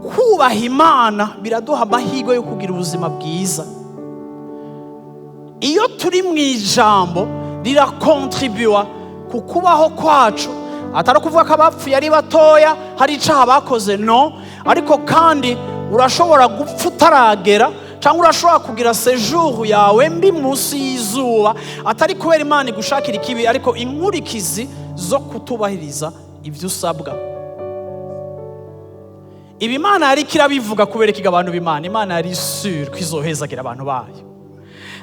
Kubaha Imana biraduha amahirwe yo kugira ubuzima bwiza. Iyo turi mu ijambo rirakontribuwa ku kubaho kwacu, atari kuvuga ko abapfuye ari batoya hari icaha bakoze, no, ariko kandi urashobora gupfa utaragera, cyangwa urashobora kugira sejour yawe mbi munsi y'izuba, atari kubera Imana igushakira ikibi, ariko inkurikizi zo kutubahiriza ibyo usabwa. Ibi Imana yari kirabivuga kubera ikiga abantu b'Imana. Imana yari sûre ko izohezagira abantu bayo.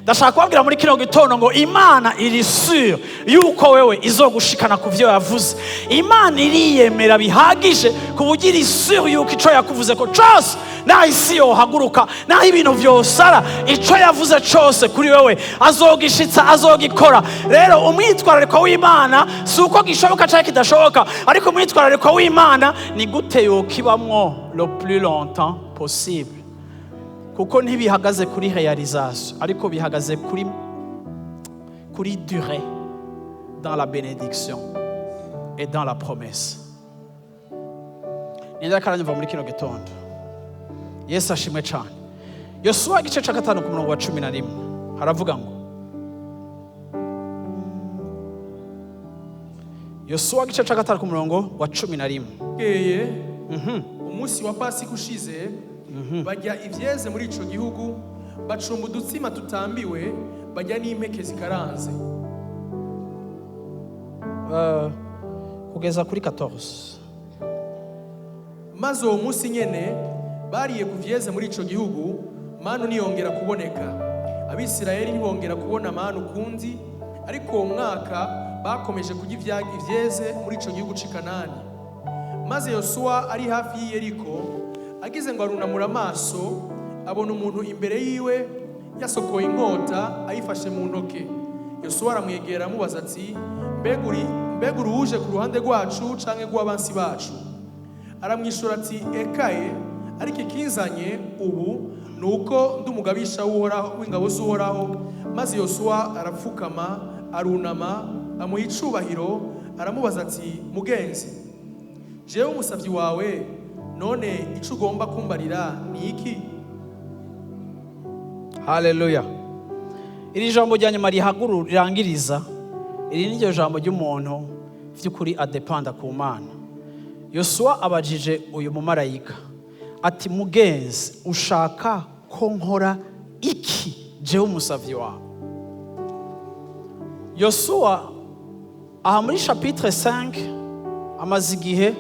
Ndashaka kubabwira muri kino gitondo ngo Imana iri sûre yuko wewe izogushikana ku byo yavuze. Imana iriyemera bihagije kuburyo iri sûre yuko ico yakuvuze ko cyose naho isi yohaguruka, naho ibintu vyosara, ico yavuze cyose kuri wewe azogishitsa, azogikora. Rero umwitwarariko w'Imana si uko gishoboka cyangwa kidashoboka, ariko umwitwarariko w'Imana ni gute yokibamwo le plus longtemps possible. Kuko ntibihagaze kuri réalisation, ariko bihagaze kuri durée dans la bénédiction et dans la promesse. Nenda karanyumva muri kino gitondo. Yesu ashimwe cyane. Yosuwa igice cya 5 ku murongo wa 11 haravuga ngo, Yosuwa igice cya 5 ku murongo wa 11, umunsi wa Pasika ushize bajya ivyeze muri ico gihugu, bacumba udutsima tutambiwe, bajya n'impeke zikaranze. Kugeza kuri 14. Maze uwo munsi nyene bariye ku vyeze muri ico gihugu, manu niyongera kuboneka. Abisirayeli ntibongera kubona manu kundi, ariko uwo mwaka bakomeje kurya ivyeze muri ico gihugu c'i Kanani. Maze Yosuwa ari hafi y'Yeriko, agize ngo arunamura amaso, abona umuntu imbere yiwe yasokoye inkota ayifashe mu ntoke. Yosuwa aramwegera amubaza ati, mbega uruje ku ruhande rwacu canke rw'abansi bacu? Aramwishura ati, ekaye, ariko ikinzanye ubu nuko ndi umugabisha w'ingabo z'Uhoraho. Maze Yosuwa arapfukama, arunama, amuha icubahiro, aramubaza ati, mugenzi, jewe umusavyi wawe, none ico ugomba kumbarira ni iki? Haleluya. Iri jambo rya nyuma rirangiriza, iri ni ryo jambo ry'umuntu vy'ukuri adepanda ku Mana. Yosuwa abajije uyu mumarayika ati, mugenzi, ushaka ko nkora iki jewe umusavyi wawe? Yosuwa aha muri chapitre 5 amaze igihe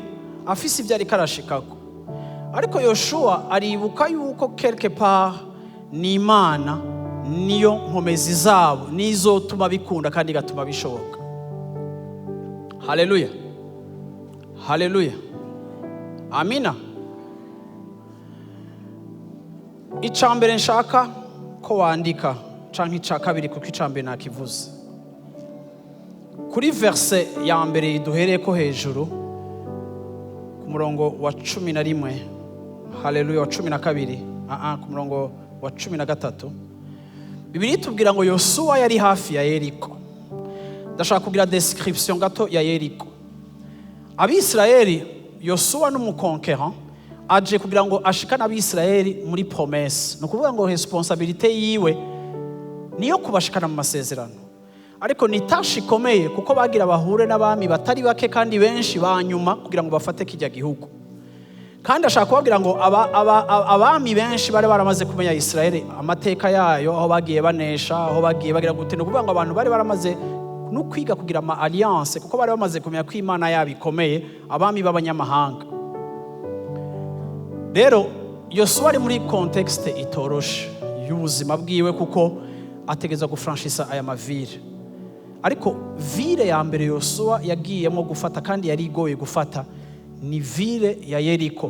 afise ibyo ariko arashikako, ariko Yosuwa aribuka yuko quelque part ni Imana niyo nkomezi zabo nizotuma bikunda kandi gatuma bishoboka. Haleluya, haleluya, amina. Icambere nshaka ko wandika canke ica kabiri, kuko icambere nakivuze kuri verse ya mbere duhereye ko hejuru ku murongo wa 11, haleluya, wa 12, ku murongo wa 13, Bibiri tubwira ngo Yosuwa yari hafi ya Yeriko. Ndashaka kugira description gato ya Yeriko. Abisirayeli, Yosuwa n'umukonquérant aje kugira ngo ashikane Abisirayeli muri promesse. No kuvuga ngo responsabilité yiwe niyo kubashikana mu masezerano. Ariko ni tashi ikomeye kuko bagira bahure n'abami batari bake kandi benshi banyuma kugira ngo bafate kijya gihugu. Kandi ashaka kubabwira ngo abami benshi bari baramaze kumenya Israeli, amateka yayo, aho bagiye banesha, aho bagiye bagira gute. No kuvuga ngo abantu bari baramaze no kwiga kugira ama alliance kuko bari bamaze kumenya ko Imana yabo ikomeye, abami b'abanyamahanga. Rero Yosuwa ari muri context itoroshe y'ubuzima bwiwe kuko ategeza gufranchisa aya mavire. Ariko vire ya mbere Yosuwa yagiyemo gufata kandi yari igoye gufata ni vire ya Yeriko.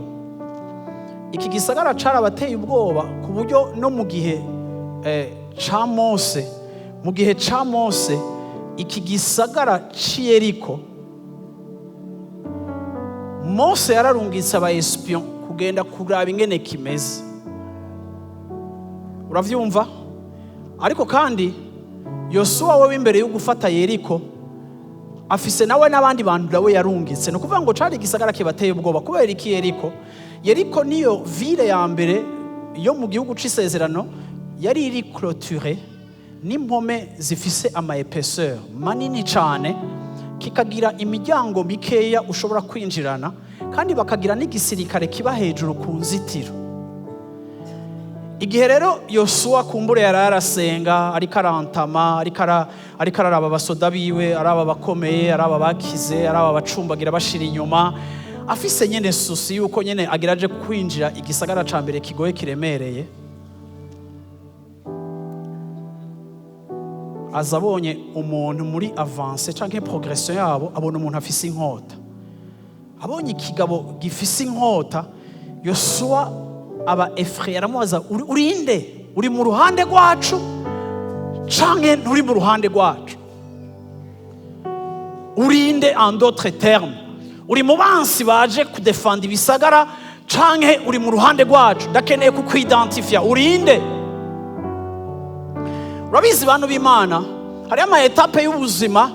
iki gisagara carabateye ubwoba ku buryo no mu gihe ca Mose, mu gihe ca Mose iki gisagara c'Yeriko, Mose yararungitse aba espion kugenda kuraba ingene kimeze. Uravyumva? Ariko kandi Yosuwa we imbere yo gufata Yeriko afise nawe n'abandi bantu nawe yarungitse. No kuvuga ngo cari igisagara kibateye ubwoba kubera iki Yeriko? Yeriko niyo ville ya mbere yo mu gihugu c'Isezerano yari iri clôturée n'impome zifise ama épaisseur manini cane, kikagira imiryango mikeya ushobora kwinjirana, kandi bakagira n'igisirikare kiba hejuru ku nzitiro. Igihe rero Yosuwa kumbure yari arasenga, ariko arantama, ariko araraba abasoda biwe, araba bakomeye, araba bakize, araba bacumbagira bashira inyuma, afise nyene susi yuko nyene agiraje kwinjira igisagara ca mbere kigoye kiremereye, azabonye umuntu muri avance canke progression yabo, abona umuntu afise inkota. Abonye ikigabo gifise inkota, Yosuwa aba effrayé, aramubaza urinde, uri mu ruhande rwacu canke nturi mu ruhande rwacu? Urinde en d'autres termes, uri mu bansi baje kudefanda ibisagara canke uri mu ruhande rwacu? Ndakeneye kukwidentifia, urinde. Urabizi bantu b'Imana, hari ama etape y'ubuzima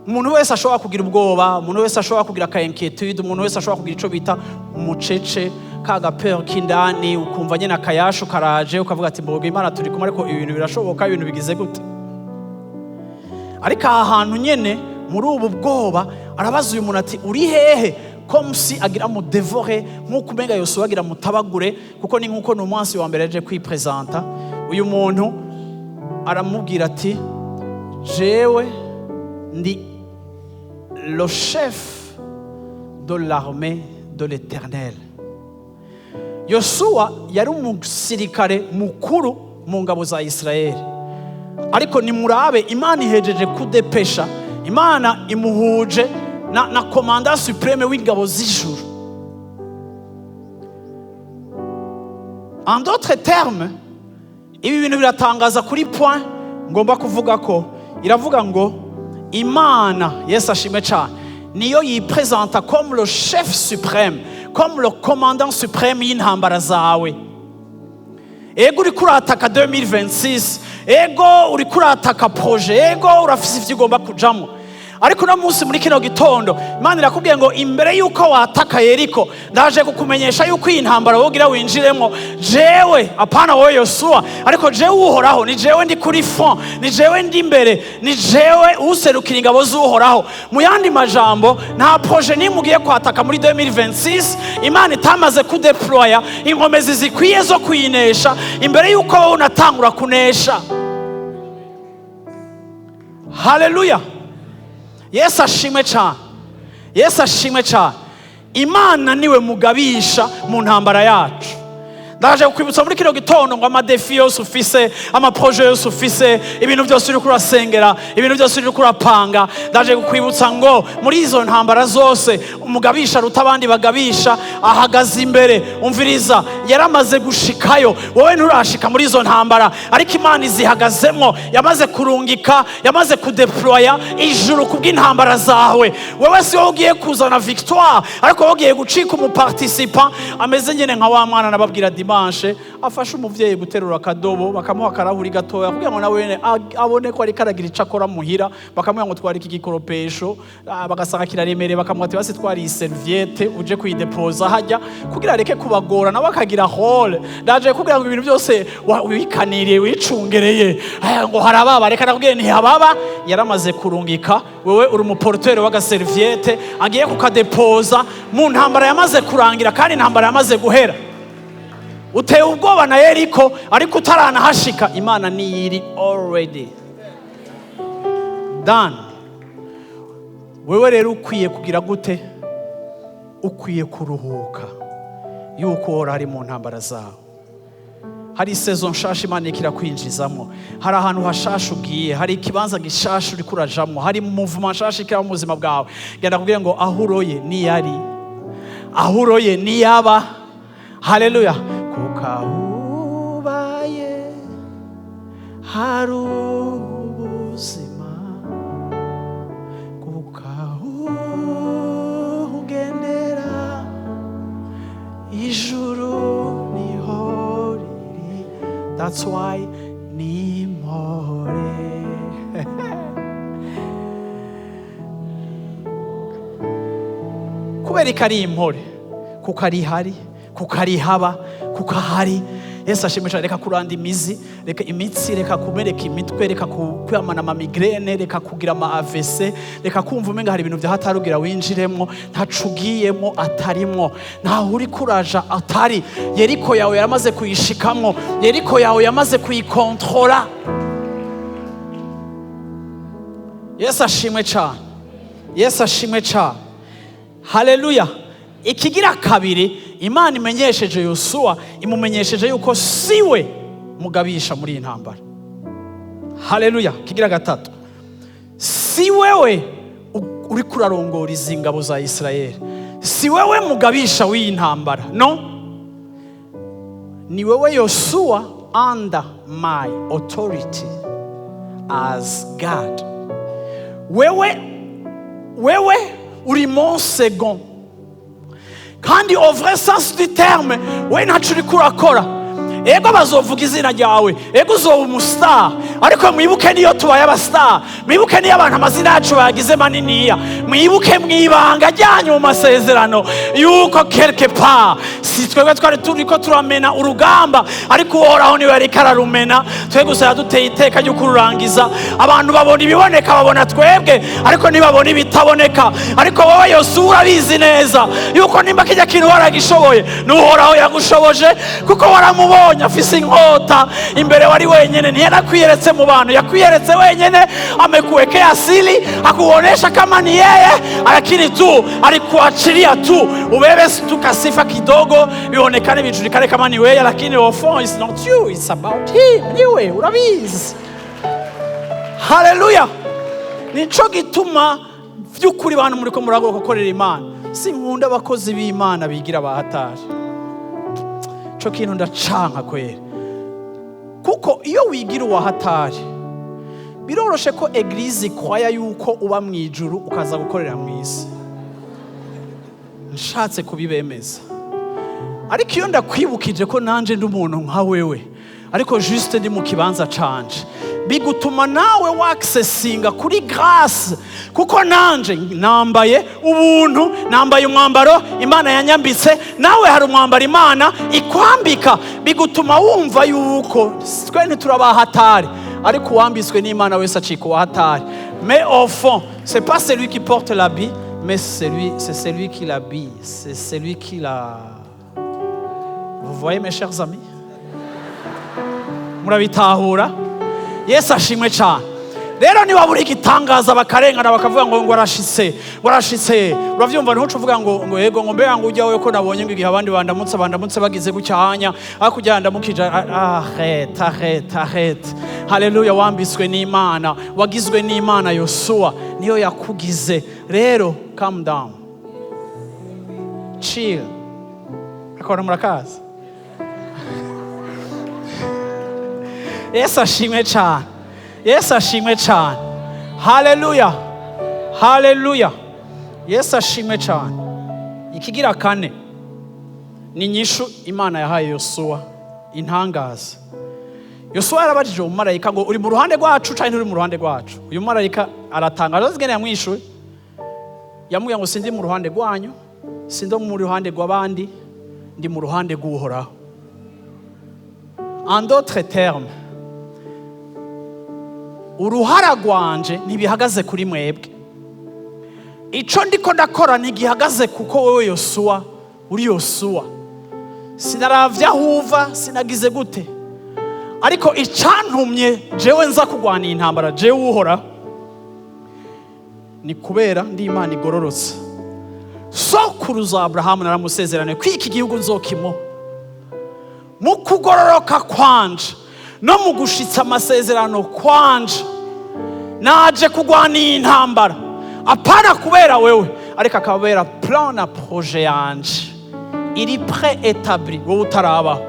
umuntu wese ashobora kugira ubwoba, umuntu wese ashobora kugira ka inquiétude, umuntu wese ashobora kugira ico bita umucece, kaga peur kindani, ukumva nyene akayasho karaje, ukavuga ati mboga Imana turi kumwe, ariko ibintu birashoboka, ibintu bigize gute? Ariko aha hantu nyene muri ubu bwoba arabaza uyu muntu ati uri hehe, comme si agira mu dévorer, nkuko umenga Yosuwa agira mutabagure, kuko ni nkuko no munsi wa mbere aje kwipresenta. Uyu muntu aramubwira ati jewe ndi le chef de l'armée de l'Éternel. Yosuwa yari umusirikare mukuru mu ngabo za Israeli, ariko nimurabe Imana ihejeje kudepesha, Imana imuhuje na commandant supreme w'ingabo z'ijuru. En d'autres termes, ibi bintu biratangaza kuri point ngomba kuvuga ko iravuga ngo Imana, Yesu ashimwe cyane, niyo yipresenta comme le chef suprême, comme le commandant suprême y'intambara zawe. Ego uri kurataka 2026, ego uri kurataka projet, ego urafise ivyo ugomba kujamo, ariko no munsi muri kino gitondo Imana irakubwiye ngo imbere yuko wataka Yeriko, ndaje kukumenyesha yuko iyi ntambara wogira winjiremo jewe, apana wowe Yosuwa, ariko jewe uhoraho, ni jewe ndi kuri front, ni jewe ndi imbere, ni jewe userukira ingabo z'uhoraho. Mu yandi majambo, nta projet nimugiye kwataka muri 2026 Imana itamaze kudeploya inkomezi zikwiye zo kuyinesha imbere yuko wowe unatangura kunesha. Haleluya. Yesu ashimwe cyane, Yesu ashimwe cyane. Imana niwe mugabisha mu ntambara yacu. Ndaje kukwibutsa muri kino gitondo ngo amadefi yose ufise, amaproje yose ufise, ibintu byose uri kurasengera, ibintu byose uri kurapanga, ndaje kukwibutsa ngo muri izo ntambara zose umugabisha ruta abandi bagabisha ahagaze imbere. Umviriza, yaramaze gushikayo, wowe nturashika muri izo ntambara, ariko Imana izihagazemo, yamaze kurungika, yamaze kudeploya ijuru kubw'intambara zawe. Wewe si wowe ugiye kuzana victoire, ariko wowe ugiye gucika umuparticipant ameze nyene nka wa mwana nababwira Dimanche, afasha umuvyeyi guterura akadobo, bakamuha akarahuri gatoya kugira ngo nawe abone ko ari karagira icakora muhira, bakamuha ngo twari iki gikoropesho, bagasanga kiraremereye, bakamuha ati basi twari serviette uje kuyidepoza hajya kugira reke kubagora, nawe akagira hole. Ndaje kugira ngo ibintu byose wikaniriye wicungereye, ngo harababa, reka nakubwire ntihababa. Yaramaze kurungika, wewe uri umuporteur w'agaserviette agiye kukadepoza mu ntambara yamaze kurangira, kandi intambara yamaze guhera. Uteye ubwoba na Yeriko, ariko utaranahashika Imana niyiri already done. Wewe rero ukwiye kugira gute? Ukwiye kuruhuka yuko uri mu ntambara zawe. Hari saison nshasha Imana ikira kwinjizamo, hari ahantu hashasha ugiye, hari ikibanza gishasha uri kurajamo, hari movement nshasha ikira mu buzima bwawe. Genda kubwira ngo aho uroye ni yari, aho uroye ni yaba, haleluya. Kuko ubaye hari ubuzima, kuko ugendera ijuru niho riri, that's why ni more. Kubera ikari impore, kuko ari hari, kuko ari haba, kuko ahari. Yesu ashimisha. Reka kuranda imizi, reka imitsi, reka kumereka imitwe, reka kwamana ama migraine, reka kugira ama AVC, reka kumva umenga hari ibintu bya hatarugira winjiremo ntacugiyemo atarimo, nta uri kuraja atari. Yeriko yawe yaramaze kuyishikamwo, Yeriko yawe yamaze kuyikontrola. Yesu ashimwe cyane, Yesu ashimwe cyane, haleluya. Ikigira kabiri, Imana imenyesheje Yosuwa, imumenyesheje yuko siwe mugabisha muri iyi ntambara. Haleluya. Kigira gatatu, si wewe uri kurarongora izi ngabo za Isirayeli, si wewe mugabisha w'iyi ntambara, no, ni wewe Yosuwa, under my authority as God. Wewe uri mon second, kandi au vrai sens du terme, we ntacu uri kurakora. Ego bazovuga izina ryawe, ego uzoba umustar, ariko mwibuke niyo tubaye abastar, mwibuke niyo abantu amazina yacu bayagize maniniya, mwibuke mwibanga ryanyu mu masezerano yuko quelque part si twebwe twari turiko turamena urugamba, ariko uhoraho niwe yariko ararumena. Twe gusa yaduteye iteka ryo kururangiza. Abantu babona ibiboneka, babona twebwe, ariko ntibabona ibitaboneka. Ariko wowe Yosuwa urabizi neza yuko nimba kijya kintu waragishoboye, n'uhoraho yagushoboje, kuko waramubonye afise inkota imbere. Wari wenyene, ntiyanakwiyeretse mu bantu, yakwiyeretse wenyene. Amekuwekea asili, akuonesha kama ni yeye, lakini tu alikuachilia tu ubebe tukasifa kidogo, bionekane bijulikane kama ni wewe, lakini au fond it's not you, it's about him. Niwe urabizi. Haleluya. Nico gituma vy'ukuri bantu muriko murago gukorera Imana. Sinkunda abakozi b'Imana bigira bahatari. Cyo kintu ndacanka kwera, kuko iyo wigira uwahatari biroroshe ko eglise ikwaya yuko uba mu ijuru ukaza gukorera mu isi. Nshatse kubibemeza, ariko iyo ndakwibukije ko nanje ndi umuntu nka wewe, ariko juste ndi mu kibanza canje, bigutuma nawe waccessinga kuri grâce, kuko nanje nambaye ubuntu, nambaye umwambaro Imana yanyambitse, nawe hari umwambaro Imana ikwambika. Bigutuma wumva yuko twe ntiturabahatari, ariko uwambitswe n'Imana wese acika uwahatari. Mais au fond, c'est pas celui qui porte l'habit, mais c'est celui qui l'habille, c'est celui qui la... Vous voyez mes chers amis? Murabitahura? Yesu ashimwe cyane. Rero niba buri gitangaza bakarengana bakavuga ngo warashitse, uravyumva ntuco uvuga ngo yego ngo mbega ngo ujya wewe ko nabonye ngo igihe abandi bandamutse bagize gucyanya akujya ndamukija. Arrête. Haleluya. Wambiswe n'Imana, wagizwe n'Imana. Yosuwa niyo yakugize. Rero calm down, chill. Akora murakaza. Yesu ashimwe cyane, Yesu ashimwe cyane. Haleluya, haleluya. Yesu ashimwe cyane. Ikigira kane ni nyishu Imana yahaye Yosuwa, intangaza. Yosuwa yarabajije umumarayika ngo uri mu ruhande rwacu cyangwa uri mu ruhande rwacu? Uyu mumarayika aratangaza, azigene yamwishuye, yamubwiye ngo sindi mu ruhande rwanyu, sindi mu ruhande rw'abandi, ndi mu ruhande rw'Uhoraho. En d'autres termes, uruhara rwanje ntibihagaze kuri mwebwe, ico ndiko ndakora ntigihagaze kuko wewe Yosuwa uri Yosuwa. Sinaravya huva, sinagize gute, ariko icantumye jewe nza kugwana intambara, jewe Uhora, ni kubera ndi Imana igororotse. Sokuruza Aburahamu naramusezerane ko iki gihugu nzokimo. Mu kugororoka kwanje no mu gushitsa amasezerano kwanje, naje kugwana intambara apana kubera wewe, ariko akabera plan na projet yanje iri pré-établi wowe utarabaho.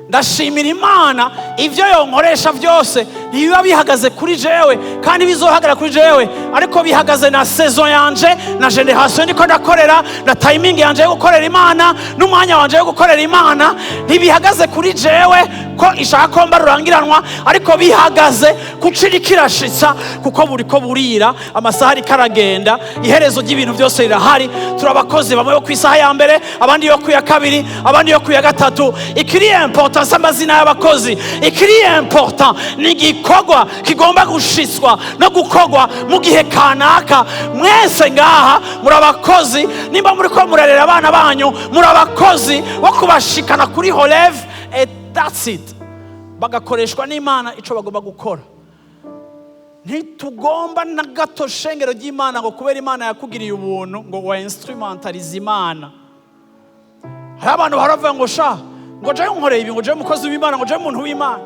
Ndashimira Imana ivyo yonkoresha byose ntibiba bihagaze kuri jewe kandi bizohagara kuri jewe, ariko bihagaze na saison yanje na generation ndiko ndakorera na timing yanje yo gukorera Imana n'umwanya wanje yo gukorera Imana. Ntibihagaze kuri jewe ko ishaka ko mba rurangiranwa, ariko bihagaze kuciri kirashitsa kuko buriko burira, amasaha ariko aragenda, iherezo ry'ibintu byose rirahari. Turabakozi bamwe yo kwisaha ya mbere, abandi yo kuya kabiri, abandi yo kuya gatatu. Ikiri important amazina y'abakozi, ikiri important ni igikorwa kigomba gushitswa no gukogwa mu gihe kanaka. Mwese ngaha muri abakozi, nimba muri ko murerera abana banyu muri abakozi wo kubashikana kuri relève, et that's it. Bagakoreshwa n'Imana ico bagomba gukora. Ntitugomba na gato shengero ry'Imana ngo kubera Imana yakugiriye ubuntu ngo wa instrumentalize Imana. Hari abantu baravuga ngo sha ngo je nkoreye ibi, ngo je mukozi w'Imana, ngo je muntu w'Imana,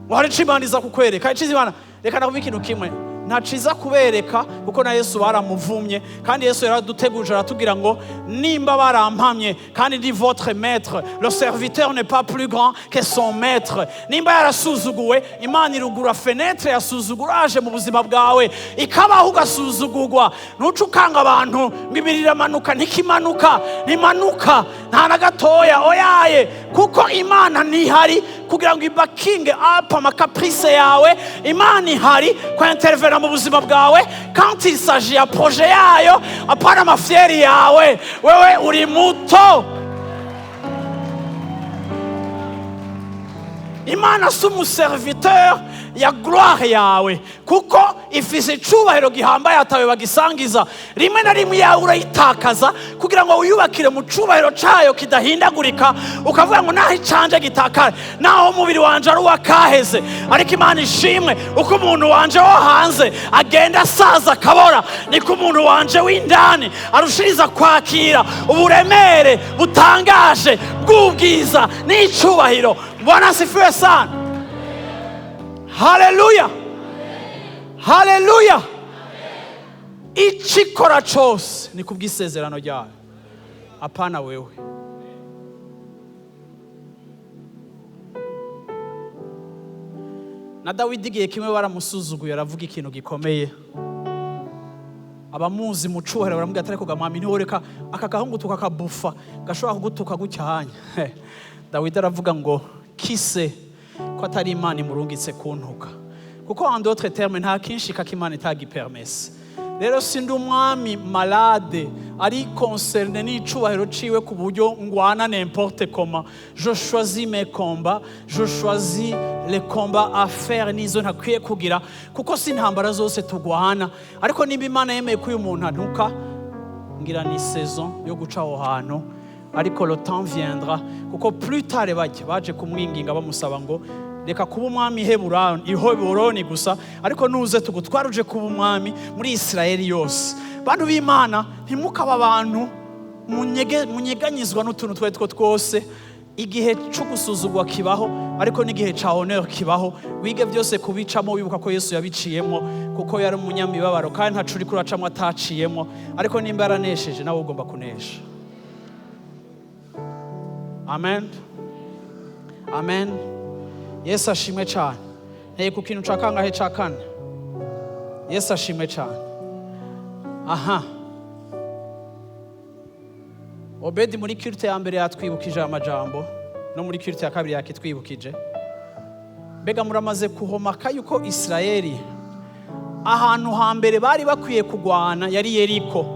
ngo hari cimaniza kukwereka iciza Imana. Reka ndakuba ikintu kimwe, nta ciza kubereka kuko na Yesu baramuvumye, kandi Yesu yaraduteguje aratubwira ngo nimba barampamye kandi ndi votre maître, le serviteur n'est pas plus grand que son maître. Nimba yarasuzuguwe, Imana irugura fenêtre yasuzuguraje mu buzima bwawe ikabaho ugasuzugurwa. Ntucukanga abantu ngo ibiri iramanuka, ntikimanuka, ntimanuka nta na gatoya, oyaye, kuko Imana ntihari kugira ngo ibakinge apa makaprice yawe. Imana ihari kwa intervenir mu buzima bwawe quand il s'agit ya projet yayo, apana amafieri yawe. Wewe uri muto. Imana si umuserviteur ya gloire yawe kuko ifise icubahiro gihambaye atawe bagisangiza. Rimwe na rimwe yawe urayitakaza kugira ngo uyubakire mu cubahiro cayo kidahindagurika, ukavuga ngo naho icanje gitakare, naho umubiri wanje ari uwakaheze, ariko Imana ishimwe uko umuntu wanje wo hanze agenda asaza akabora, niko umuntu wanje w'indani arushiriza kwakira uburemere butangaje bw'ubwiza n'icubahiro. Bwana asifiwe sana. Haleluya, haleluya. Ichikora chose ni kubw'isezerano ryayo, apana wewe. Na Dawidi igihe kimwe baramusuzuguye, aravuga ikintu gikomeye. Abamuzi mu cubahiro baramubwira ati ariko gamwami ntiworeka aka gahungu tukakabufa gashobora kugutuka gucyanya. Dawidi aravuga ngo kise ko atari Imana imurungitse kuntuka, kuko en d'autres termes nta kinshika k'Imana itagipermesse. Rero sindi umwami malade ari concerne n'icubahiro ciwe ku buryo ngwana n'importe comment. Je choisis mes combats, je choisis les combats à faire, nizo ntakwiye kugira kuko si intambara zose tugwana. Ariko nimba Imana yemeye ko uyu muntu antuka, ngira ni saison yo guca aho hantu, ariko le temps viendra kuko plus tard baje kumwinginga bamusaba ngo reka kuba umwami Heburoni gusa, ariko nuze tugutwara uje kuba umwami muri Israeli yose. Bantu b'Imana ntimukaba abantu munyeganyizwa n'utuntu twetwo twose. Igihe cyo gusuzugwa kibaho, ariko n'igihe ca honneur kibaho. Wige byose kubicamo wibuka ko Yesu yabiciyemo kuko yari umunyamibabaro kandi ntacu uri kuracamo ataciyemo, ariko nimba yaranesheje nawe ugomba kunesha. Amen, amen. Yesu ashimwe cyane. Nteye ku kintu ca kangahe ca kane. Yesu ashimwe cyane. Aha, Obedi muri kirite ya mbere yatwibukije amajambo, no muri kirite ya kabiri yakitwibukije. Mbega muramaze kuhomaka yuko Israeli ahantu hambere bari bakwiye kugwana yari Yeriko.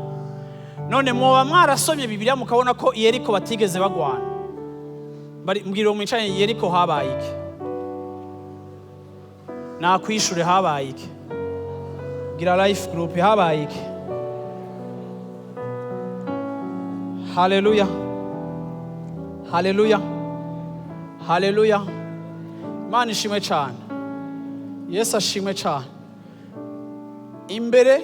None mwoba mwarasomye Bibiliya mukabona ko Yeriko batigeze bagwana. Mbwira umwicaye Yeriko habaye iki? Nakwishure habaye iki? Gira life group habaye iki? Haleluya, haleluya, haleluya. Imana ishimwe cyane. Yesu ashimwe cyane. Imbere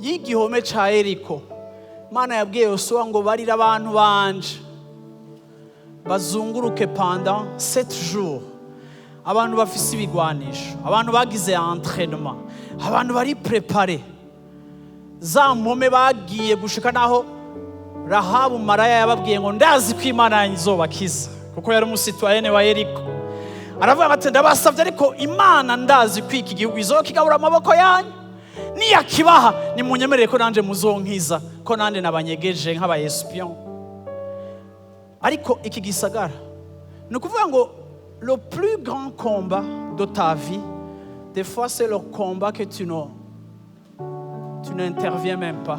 y'igihome ca Yeriko, Imana yabwiye Yosuwa ngo barira abantu banje bazunguruke pendant 7 jours. Abantu bafise ibigwanisho, abantu bagize entraînement, abantu bari préparé. za mpome bagiye gushika naho Rahabu maraya yababwiye ngo ndazi ko Imana izobakiza kuko yari umusitwayene wa Yeriko. Aravuga ati ndabasavye ariko Imana ndazi ko iki gihugu izokigabura amaboko yanyu, niyakibaha nimunyemerere ko nanje muzonkiza ko nande nabanyegeje nk'aba espion. Ariko iki gisagara ni ukuvuga ngo le plus grand combat de ta vie, des fois c'est le combat que tu n'interviens même pas.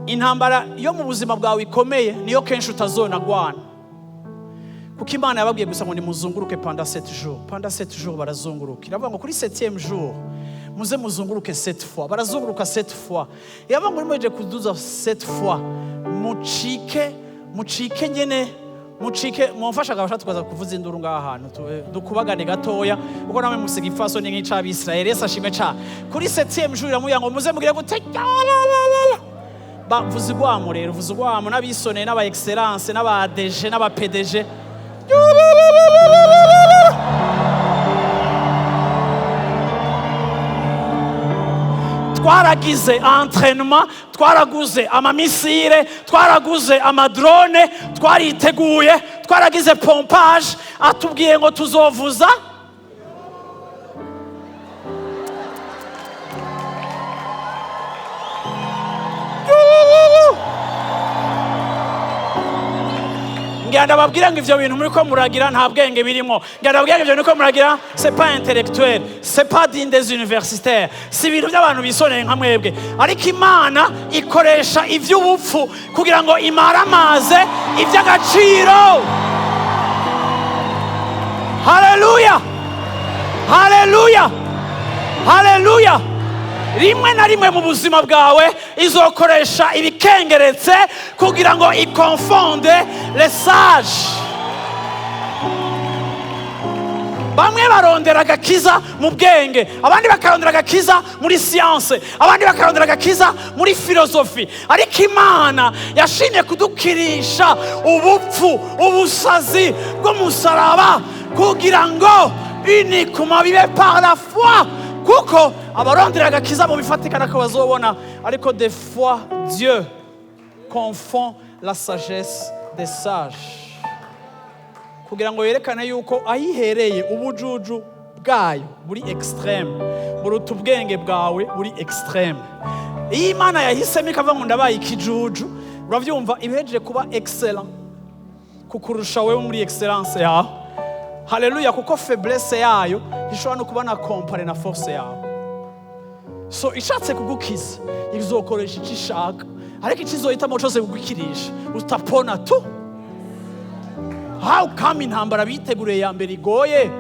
Intambara yo mu buzima bwawe ikomeye niyo kenshi utazonagwana, kuko Imana yababwiye gusa ngo nimuzunguruke pendant 7 jours. Pendant 7 jours barazunguruka. Iravuga ngo kuri 7e jour muze muzunguruke 7 fois. Barazunguruka 7 fois. Yavuga ngo nimuje kuduza 7 fois mucike nyene mumfasha gabasha tukaza kuvuza induru ngaha hantu dukubagane gatoya kuko namwe musiga ifaso ni nk'icabisirayeli. Yesu ashimwe cyane. Kuri 7e jour iramuya ngo muze mugire gute vuza igwamo rero, vuza igwamo n'abisoneye n'aba excellence n'aba DG n'aba PDG. Twaragize entraînement, twaraguze amamisire, twaraguze amadrone, twariteguye, twaragize pompage, atubwiye ngo tuzovuza ngenda babwira ngo ivyo bintu muri ko muragira nta bwenge birimo. Ngenda babwira ngo ivyo bintu ko muragira c'est pas intellectuel, c'est pas digne des universitaires, si ibintu by'abantu bisoneye nka mwebwe. Ariko Imana ikoresha ivy'ubupfu kugira ngo imaramaze ivy'agaciro. Haleluya, haleluya, haleluya. Rimwe na rimwe mu buzima bwawe izokoresha ibikengeretse kugira ngo ikonfonde les sages. Bamwe barondera agakiza mu bwenge, abandi bakarondera agakiza muri science, abandi bakarondera agakiza muri filosofi. Ariko Imana yashimye kudukirisha ubupfu, ubusazi bw'umusaraba kugira ngo uniquement bibe par la foi. Kuko abarondera agakiza mu bifatikana ko bazobona, ariko des fois Dieu confond la sagesse des sages kugira ngo yerekane yuko ayihereye ubujuju bwayo buri extreme, buruta ubwenge bwawe buri extreme. Iyo Imana yahisemo ikavuga ngo ndabaye ikijuju, uravyumva ibejeje kuba excellent kukurusha wewe muri excellence yawe. Haleluya, kuko faiblesse yayo ishobora no kuba na compare na force yawe. So ishatse kugukiza izokoresha icyo ishaka, ariko ikizohitamo cyose kugukirisha utapona tu. How come intambara biteguriye ya mbere igoye,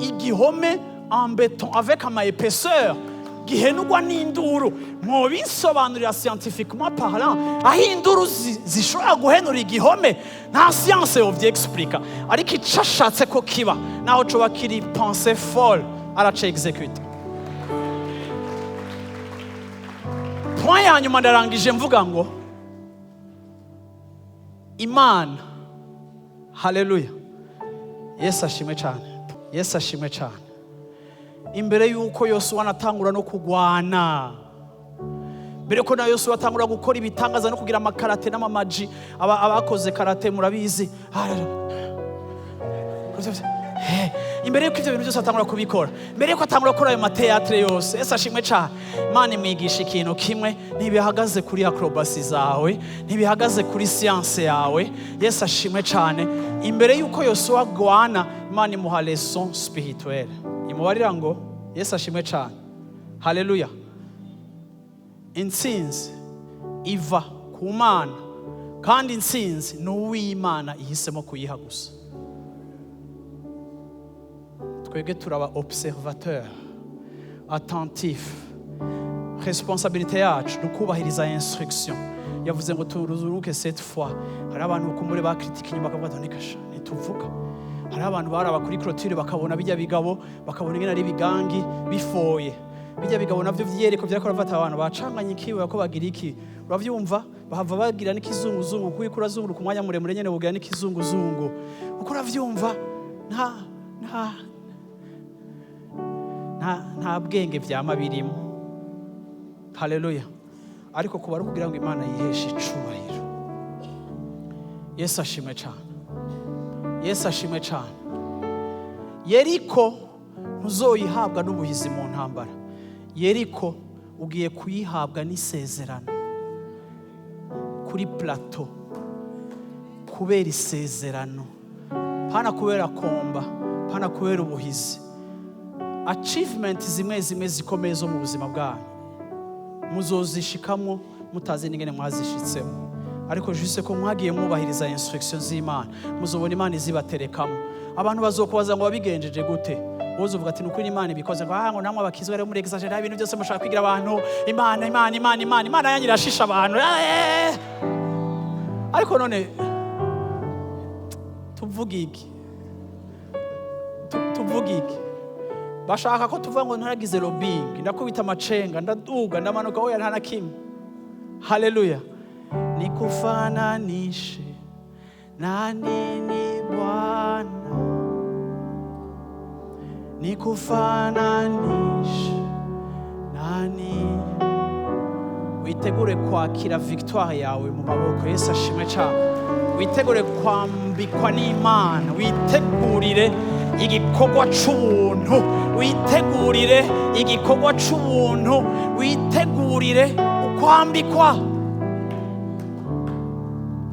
igihome en béton avec ama épaisseur gihenugwa n'induru? Mwobisobanurira scientifiquement parlant, aho induru zishobora guhenura igihome nta science yovyeexplica, ariko icyo ashatse ko kiba naho coba kiri pensée folle araca execute. Point ya nyuma ndarangije mvuga ngo Imana, haleluya, Yesu ashimwe cyane, Yesu ashimwe cyane. Imbere yuko Yosuwa anatangura no kugwana, mbere ko na Yosuwa atangura gukora ibitangaza no kugira amakarate n'amamaji, abakoze karate murabizi, imbere yuko ivyo bintu byose atangura kubikora, mbere yuko atangura gukora ayo mateatre yose, Yesu ashimwe cyane. Imana imwigisha ikintu kimwe, ntibihagaze kuri acrobacy zawe, ntibihagaze kuri science yawe. Yesu ashimwe cyane. Imbere yuko Yosuwa agwana, Imana imuha leçon spirituelle, imubarira ngo Yesu ashimwe cyane. Haleluya. Intsinzi iva ku Mana, kandi intsinzi ni uw'Imana ihisemo kuyiha gusa. Twebwe turaba observateur attentif. Responsabilité yacu dukubahiriza instruction. Yavuze ngo turuzuruke 7 fois. Hari abantu kumure bakritika inyuma bakavuga ati nikasha nituvuga. Hari abantu baraba kuri clôture bakabona bijya bigabo, bakabona ingene ari bigangi bifoye. Bijya bigabo navyo vyereko vyakora bafata abantu bacanganye ikiwe bako bagira iki. Uravyumva bahava bagira n'ikizunguzungu kuko kurazunguru ku mwanya muremure nyene bugira n'ikizunguzungu. Uko uravyumva nta bwenge vyama birimo. haleluya. Ariko kuba ari kugira ngo Imana yiheshe icubahiro. Yesu ashimwe cyane, Yesu ashimwe cyane. Yeriko ntuzoyihabwa n'ubuhizi mu ntambara. Yeriko ugiye kuyihabwa n'isezerano kuri plateau, kubera isezerano, pana kubera komba, pana kubera ubuhizi. Achievement zimwe zikomeye zo mu buzima bwanyu muzozishikamwo mutazi n'ingene mwazishitsemo, ariko juste ko mwagiye mwubahiriza instruction z'Imana, muzobona Imana izibaterekamo. Abantu bazokubaza ngo wabigenjeje gute, wowe uvuga ati nuko Imana ibikoze, ngo namwe abakizwe rero muri exaggerate ibintu byose mushaka kwigira abantu Imana yanyu irashisha abantu. Ariko none tuvuga iki? Bashaka ko tuvuga ngo ntaragize lobbying, ndakubita amacenga, ndaduga, ndamanuka, oya nta na kimwe. Haleluya. Nikufananishe na nini Bwana, nikufananishe na nini. Witegure kwakira victoire yawe mu maboko. Yesu ashimwe cyane. Witegure kwambikwa n'Imana, witegurire igikorwa c'ubuntu, witegurire igikorwa c'ubuntu, witegurire ukwambikwa.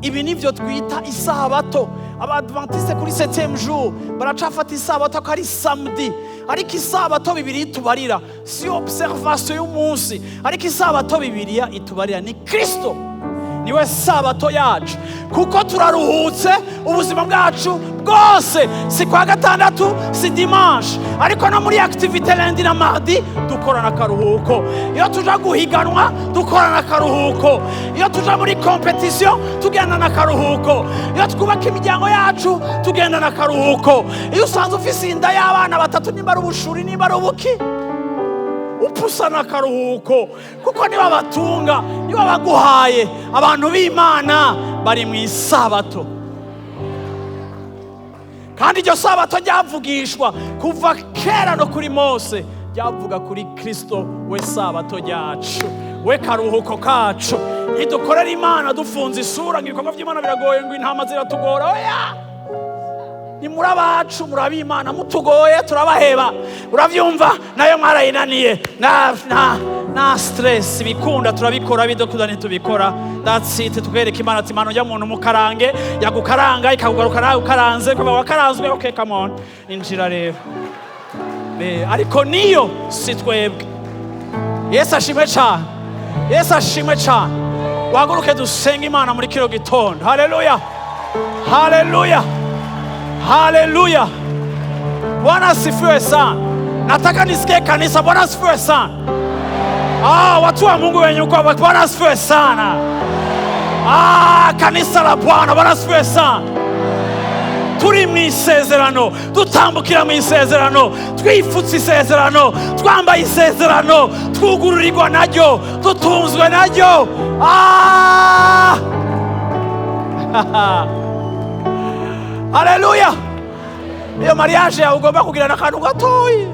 Ibi nivyo twita isabato. Abadventiste kuri 7e jour baracafata isabato ko ari samedi, ariko isabato Bibiri itubarira si observation y'umunsi, ariko isabato Bibiliya itubarira ni Kristo, niwe sabato yacu, kuko turaruhutse ubuzima bwacu bwose, si kwa gatandatu, si dimanche, ariko no muri activité lundi na mardi dukorana akaruhuko. Iyo tuja guhiganwa dukorana akaruhuko, iyo tuja muri competition tugendana akaruhuko, iyo twubaka imiryango yacu tugendana akaruhuko. Iyo usanze ufise inda y'abana batatu, nimba ari ubushuri, nimba ari ubuki, upusana akaruhuko, kuko niba batunga, niba baguhaye. Abantu b'Imana bari mu isabato, kandi iryo sabato ryavugishwa kuva kera no kuri Mose, ryavuga kuri Kristo, we sabato ryacu, we karuhuko kacu. Ntidukorera Imana dufunze isura ngo ibikorwa by'Imana biragoye, ngo intama ziratugora. Oya, ni muri abacu, muri ab'Imana mutugoye turabaheba. Uravyumva? Nayo mwarayinaniye, na stress bikunda turabikora, bidokunda ntitubikora. That's it. Tukereka Imana ati Imana ujya muntu mukarange, yagukaranga ikakugaruka nawe ukaranze, kuba wakaranzwe. Okay, come on, injira rero. Ariko niyo si twebwe. Yesu ashimwe cyane, Yesu ashimwe cyane. Waguruke dusenga Imana muri kino gitondo. Haleluya, haleluya, haleluya. Bwana asifiwe sana. Nataka nisikie kanisa. Bwana asifiwe sana. Watu wa Mungu wenye kwa Bwana asifiwe sana. Kanisa la Bwana, Bwana asifiwe sana. Turi mw'isezerano, dutambukira mw'isezerano, twifutse isezerano, twambaye isezerano, twugururirwa naryo, dutunzwe naryo. Haleluya. Iyo mariage yawe ugomba kugira n'akantu gatoyi.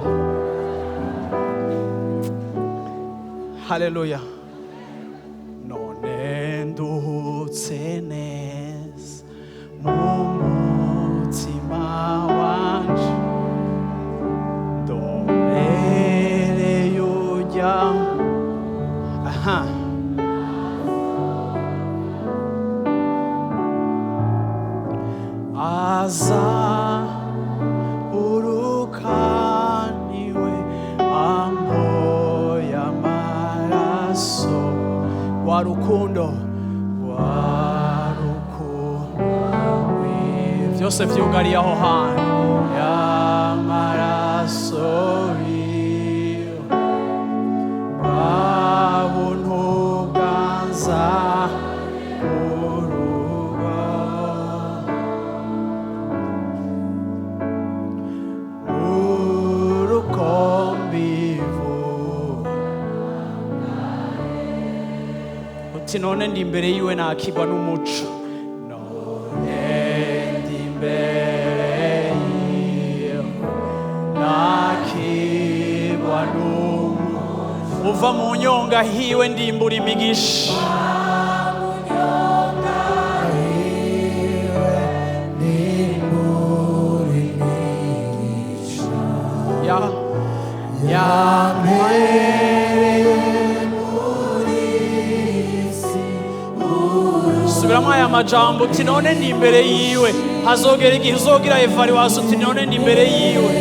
Haleluya. None nduhutse neza mu mutima wanje, ndomereye ujya aza urukaniwe ambo y'amaraso, wa rukundo byose vyugariye aho hantu, y'amaraso babuntu bwanza urugo urukombivu. Uti none ndi imbere yiwe nakigwa n'umuco, uva mu nyonga hiwe ndimbura imigisha. Subiramo aya majambo uti none ndi imbere yiwe. Hazogera igihe uzogira evaluation uti none ndi imbere yiwe.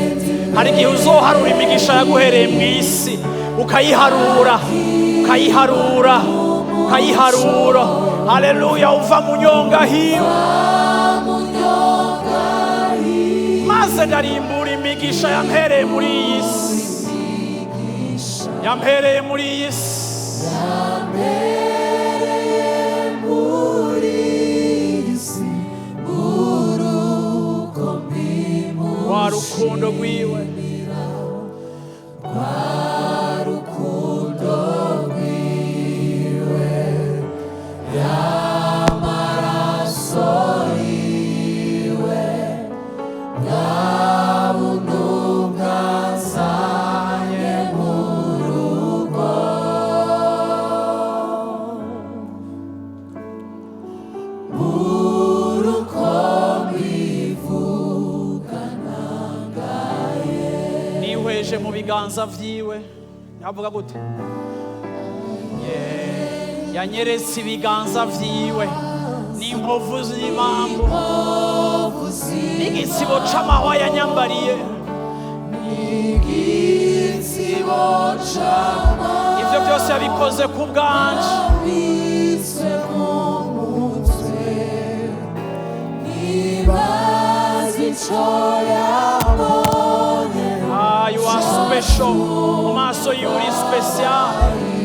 Hari igihe uzoharura imigisha yaguhereye mu isi ukayiharura. Haleluya, uva mu nyonga hiwe maze ndarimbura imigisha yampereye muri iyi si. Yampereye muri iyi si. Wa rukundo rwiwe. Mu biganza vyiwe avuga gute? Yanyeretse ibiganza vyiwe n'inkovu z'imambo n'igitsibo c'amahwa yanyambariye. Ivyo byose yabikoze ku bwanje. You are special. Mu maso yuri special.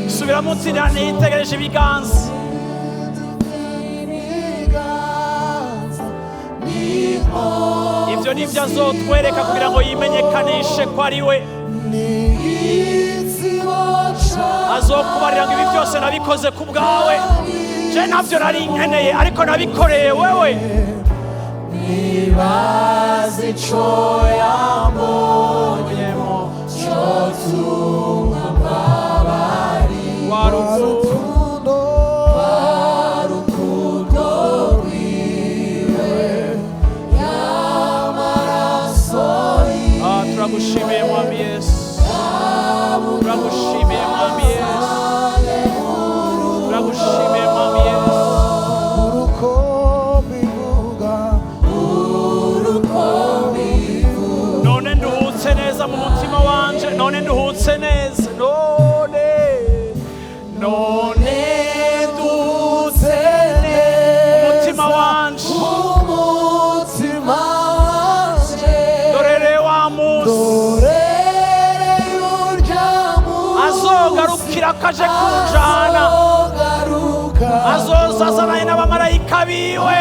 Subiramo uti nitegereje ibiganza. Ivyo nivyo azotwereka kugira ngo yimenyekanishe ko ari we. Azokubarira ngo ibi byose nabikoze ku bwawe. Je navyo nari nkeneye ariko nabikoreye wewe. Nibaze ico yambonyemo cotuma mbabari. Wa rukundo rwiwe y'amaraso yiwe. Turagushimiye mwami Yesu. Turagushimiye mwami Yesu. Turagushimiye mwami Yesu. None nduhutse neza mu mutima wanje. None nduhutse neza. None nduhutse neza umutima wanje. Dorere wa musi azogarukira akaje kunjana. Azoza azananye n'abamarayika biwe.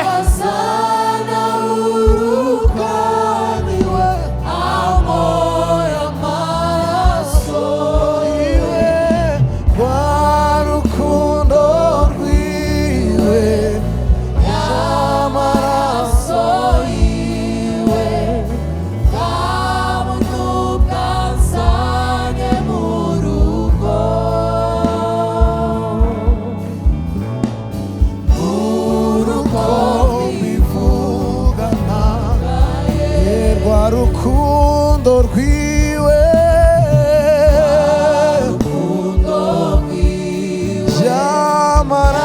Rukundo rwiwe y'amaraso